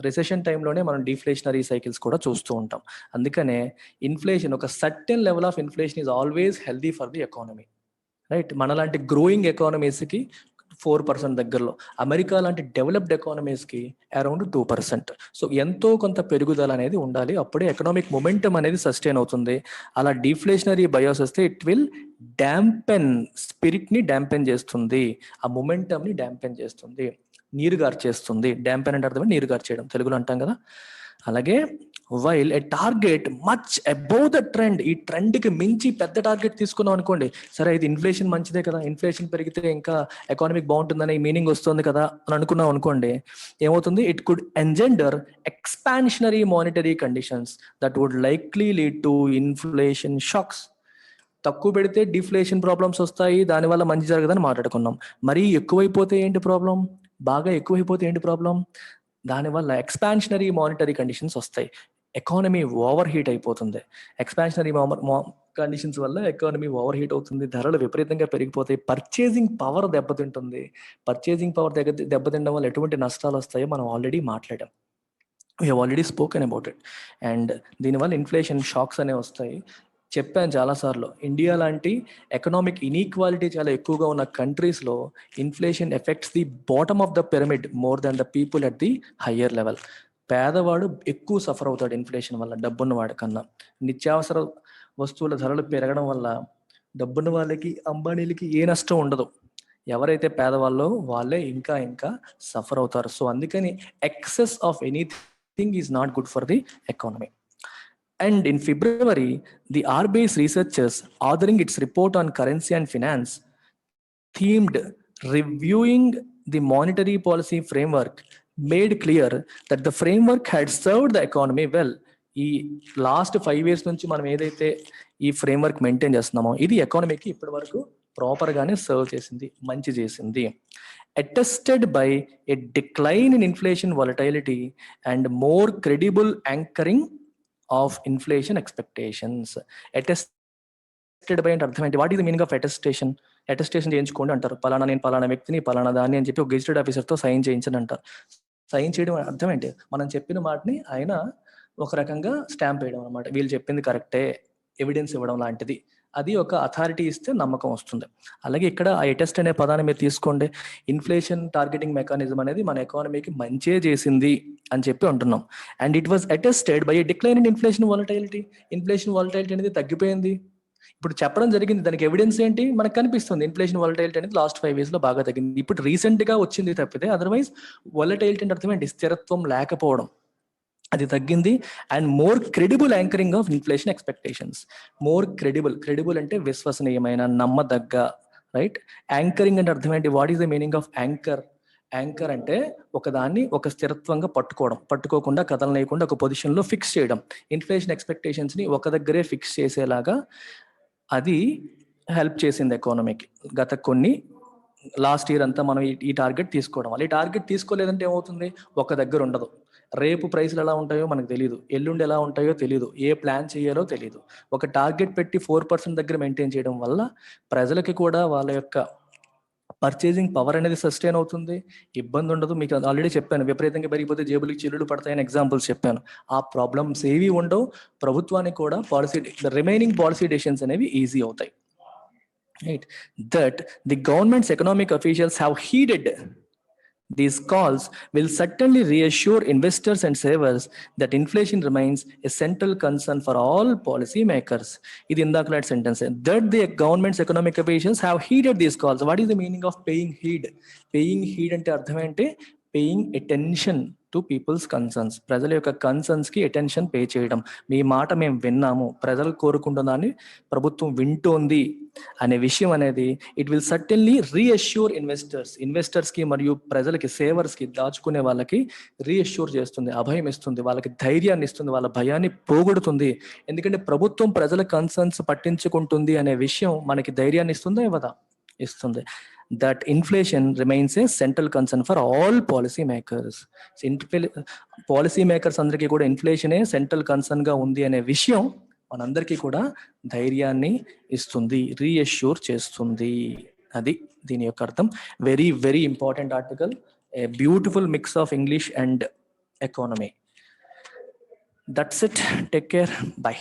B: recession టైంలోనే మనం డిఫ్లేషనరీ సైకిల్స్ కూడా చూస్తూ ఉంటాం. అందుకనే ఇన్ఫ్లేషన్, ఒక certain level of inflation is always healthy for the economy, right? మనలాంటి గ్రోయింగ్ ఎకానమీస్కి 4% దగ్గరలో, అమెరికా లాంటి డెవలప్డ్ ఎకానమీస్కి అరౌండ్ 2%. సో ఎంతో కొంత పెరుగుదల అనేది ఉండాలి, అప్పుడే ఎకనామిక్ మొమెంటం అనేది సస్టైన్ అవుతుంది. అలా డిఫ్లేషనరీ బయాస్ వస్తే ఇట్ విల్ డాంపెన్, స్పిరిట్ ని డాంపెన్ చేస్తుంది, ఆ మొమెంటం ని డాంపెన్ చేస్తుంది, నీరుగార్చేస్తుంది. డాంపెన్ అంటే అర్థమే నీరుగార్చేయడం, తెలుగులో అంటాం కదా. అలాగే while A target much above the trend, ఈ ట్రెండ్ కి మించి పెద్ద టార్గెట్ తీసుకున్నాం అనుకోండి, సరే ఇది ఇన్ఫ్లేషన్ మంచిదే కదా, ఇన్ఫ్లేషన్ పెరిగితే ఇంకా ఎకానమిక్ బాగుంటుందని మీనింగ్ వస్తుంది కదా అని అనుకున్నాం అనుకోండి, ఏమవుతుంది? It could engender expansionary monetary conditions that would likely lead to inflation shocks. తక్కువ పెడితే డిఫ్లేషన్ ప్రాబ్లమ్స్ వస్తాయి, దానివల్ల మంచి జరగదని మాట్లాడుకున్నాం. మరీ ఎక్కువైపోతే ఏంటి ప్రాబ్లం? బాగా ఎక్కువైపోతే ఏంటి ప్రాబ్లం? దానివల్ల ఎక్స్పాన్షనరీ మానిటరీ కండిషన్స్ వస్తాయి, ఎకానమీ ఓవర్ హీట్ అయిపోతుంది. ఎక్స్పాన్షనరీ కండిషన్స్ వల్ల ఎకానమీ ఓవర్ హీట్ అవుతుంది, ధరలు విపరీతంగా పెరిగిపోతాయి, పర్చేసింగ్ పవర్ దెబ్బతింటుంది. పర్చేసింగ్ పవర్ దెబ్బతినడం వల్ల ఎటువంటి నష్టాలు వస్తాయో మనం ఆల్రెడీ మాట్లాడాం. We have already spoken about it. And దీనివల్ల ఇన్ఫ్లేషన్ షాక్స్ అనేవి వస్తాయి. చెప్పాను చాలాసార్లు, ఇండియా లాంటి ఎకనామిక్ ఇన్ఈక్వాలిటీ చాలా ఎక్కువగా ఉన్న కంట్రీస్లో inflation effects the bottom of the pyramid more than the people at the higher level. పేదవాడు ఎక్కువ సఫర్ అవుతాడు ఇన్ఫ్లేషన్ వల్ల డబ్బున్న వాడి కన్నా. నిత్యావసర వస్తువుల ధరలు పెరగడం వల్ల డబ్బున్న వాళ్ళకి, అంబానీలకి ఏ నష్టం ఉండదు. ఎవరైతే పేదవాళ్ళో వాళ్ళే ఇంకా ఇంకా సఫర్ అవుతారు. సో అందుకని excess of anything is not good for the economy. And in February, the RBI's researchers authoring its report on currency and finance themed reviewing the monetary policy framework made clear that the framework had served the economy well. ఈ last 5 years నుంచి మనం ఏదైతే ఈ framework maintain చేస్తున్నామో ఇది ఎకానమీకి ఇప్పటి వరకు ప్రాపర్గానే సర్వ్ చేసింది, మంచి చేసింది. Attested by a decline in inflation volatility and more credible anchoring of inflation expectations. Attested by అంటే అర్థం ఏంటి? What is the meaning of attestation? Attestation చేయించుకోండి అంటారు. నేను పలానా వ్యక్తిని, పలానా దాన్ని అని చెప్పి ఒక గెజిటెడ్ ఆఫీసర్తో సైన్ చేయించండి అంటారు. సైన్ చేయడం అర్థం ఏంటి? మనం చెప్పిన మాటని ఆయన ఒక రకంగా స్టాంప్ వేయడం అనమాట. వీళ్ళు చెప్పింది కరెక్టే, ఎవిడెన్స్ ఇవ్వడం లాంటిది. అది ఒక అథారిటీ ఇస్తే నమ్మకం వస్తుంది. అలాగే ఇక్కడ ఆ అటెస్ట్ అనే పదాన్ని మీరు తీసుకోండి. ఇన్ఫ్లేషన్ టార్గెటింగ్ మెకానిజం అనేది మన ఎకానమీకి మంచే చేసింది అని చెప్పి అంటున్నాం. And it was attested by a decline in inflation volatility. Inflation volatility అనేది తగ్గిపోయింది. ఇప్పుడు చెప్పడం జరిగింది, దానికి ఎవిడెన్స్ ఏంటి? మనకు కనిపిస్తుంది. ఇన్ఫ్లేషన్ వాలటైలిటీ అనేది లాస్ట్ 5 years లో బాగా తగ్గింది. ఇప్పుడు రీసెంట్ గా వచ్చింది తప్పితే అదర్వైజ్ వాలటైలిటీ అంటే అర్థం ఏంటి? స్థిరత్వం లేకపోవడం, అది తగ్గింది. And more credible anchoring of inflation expectations. More credible అంటే విశ్వసనీయమైన, నమ్మదగ్గ, రైట్? యాంకరింగ్ అంటే అర్థం ఏంటి? What is the meaning of anchor? Anchor అంటే ఒకదాన్ని ఒక స్థిరత్వంగా పట్టుకోవడం, పట్టుకోకుండా కదలనేయకుండా ఒక పొజిషన్లో ఫిక్స్ చేయడం. ఇన్ఫ్లేషన్ ఎక్స్పెక్టేషన్స్ని ఒక దగ్గరే ఫిక్స్ చేసేలాగా అది హెల్ప్ చేసింది ఎకానమీకి. గత కొన్ని లాస్ట్ ఇయర్ అంతా మనం ఈ టార్గెట్ తీసుకోవడం వల్ల. ఈ టార్గెట్ తీసుకోలేదంటే ఏమవుతుంది? ఒక దగ్గర ఉండదు. రేపు ప్రైస్లు ఎలా ఉంటాయో మనకు తెలియదు, ఎల్లుండి ఎలా ఉంటాయో తెలియదు, ఏ ప్లాన్ చేయాలో తెలియదు. ఒక టార్గెట్ పెట్టి 4% దగ్గర మెయింటైన్ చేయడం వల్ల ప్రజలకి కూడా వాళ్ళ యొక్క పర్చేసింగ్ పవర్ అనేది సస్టైన్ అవుతుంది, ఇబ్బంది ఉండదు. మీకు ఆల్రెడీ చెప్పాను, విపరీతంగా పెరిగిపోతే జేబులకి చిల్లులు పడతాయని ఎగ్జాంపుల్స్ చెప్పాను. ఆ ప్రాబ్లమ్స్ ఏవి ఉండవు. ప్రభుత్వానికి కూడా రిమైనింగ్ పాలసీ డెసిషన్స్ అనేవి ఈజీ అవుతాయి. Right, that the government's economic officials have heeded these calls will certainly reassure investors and savers that inflation remains a central concern for all policy makers. ఇది ఇందాక sentence. That the government's economic officials have heeded these calls. What is the meaning of paying heed? Paying heed అంటే అర్థం ఏంటి? Paying attention to people's concerns. ప్రజల యొక్క concerns కి attention pay చేయడం. మీ మాట మేము విన్నాము, ప్రజలు కోరుకుంటున్నారని ప్రభుత్వం వింటోంది అనే విషయం అనేది it will certainly reassure investors కి మరియు ప్రజలకి, సేవర్స్ కి, దాచుకునే వాళ్ళకి రీఅష్యూర్ చేస్తుంది, అభయం ఇస్తుంది, వాళ్ళకి ధైర్యాన్ని ఇస్తుంది, వాళ్ళ భయాన్ని పోగొడుతుంది. ఎందుకంటే ప్రభుత్వం ప్రజల కన్సర్న్స్ పట్టించుకుంటుంది అనే విషయం మనకి ధైర్యాన్ని ఇస్తుందా? ఇవ్వదా? ఇస్తుంది. That inflation remains a central concern for all policy makers. Policy makers అందరికీ కూడా ఇన్ఫ్లేషనే సెంట్రల్ కన్సర్న్ గా ఉంది అనే విషయం మనందరికీ కూడా ధైర్యాన్ని ఇస్తుంది, రీఅష్యూర్ చేస్తుంది. అది దీని యొక్క అర్థం. Very very important article, a beautiful mix of English and economy. That's it. Take care. By.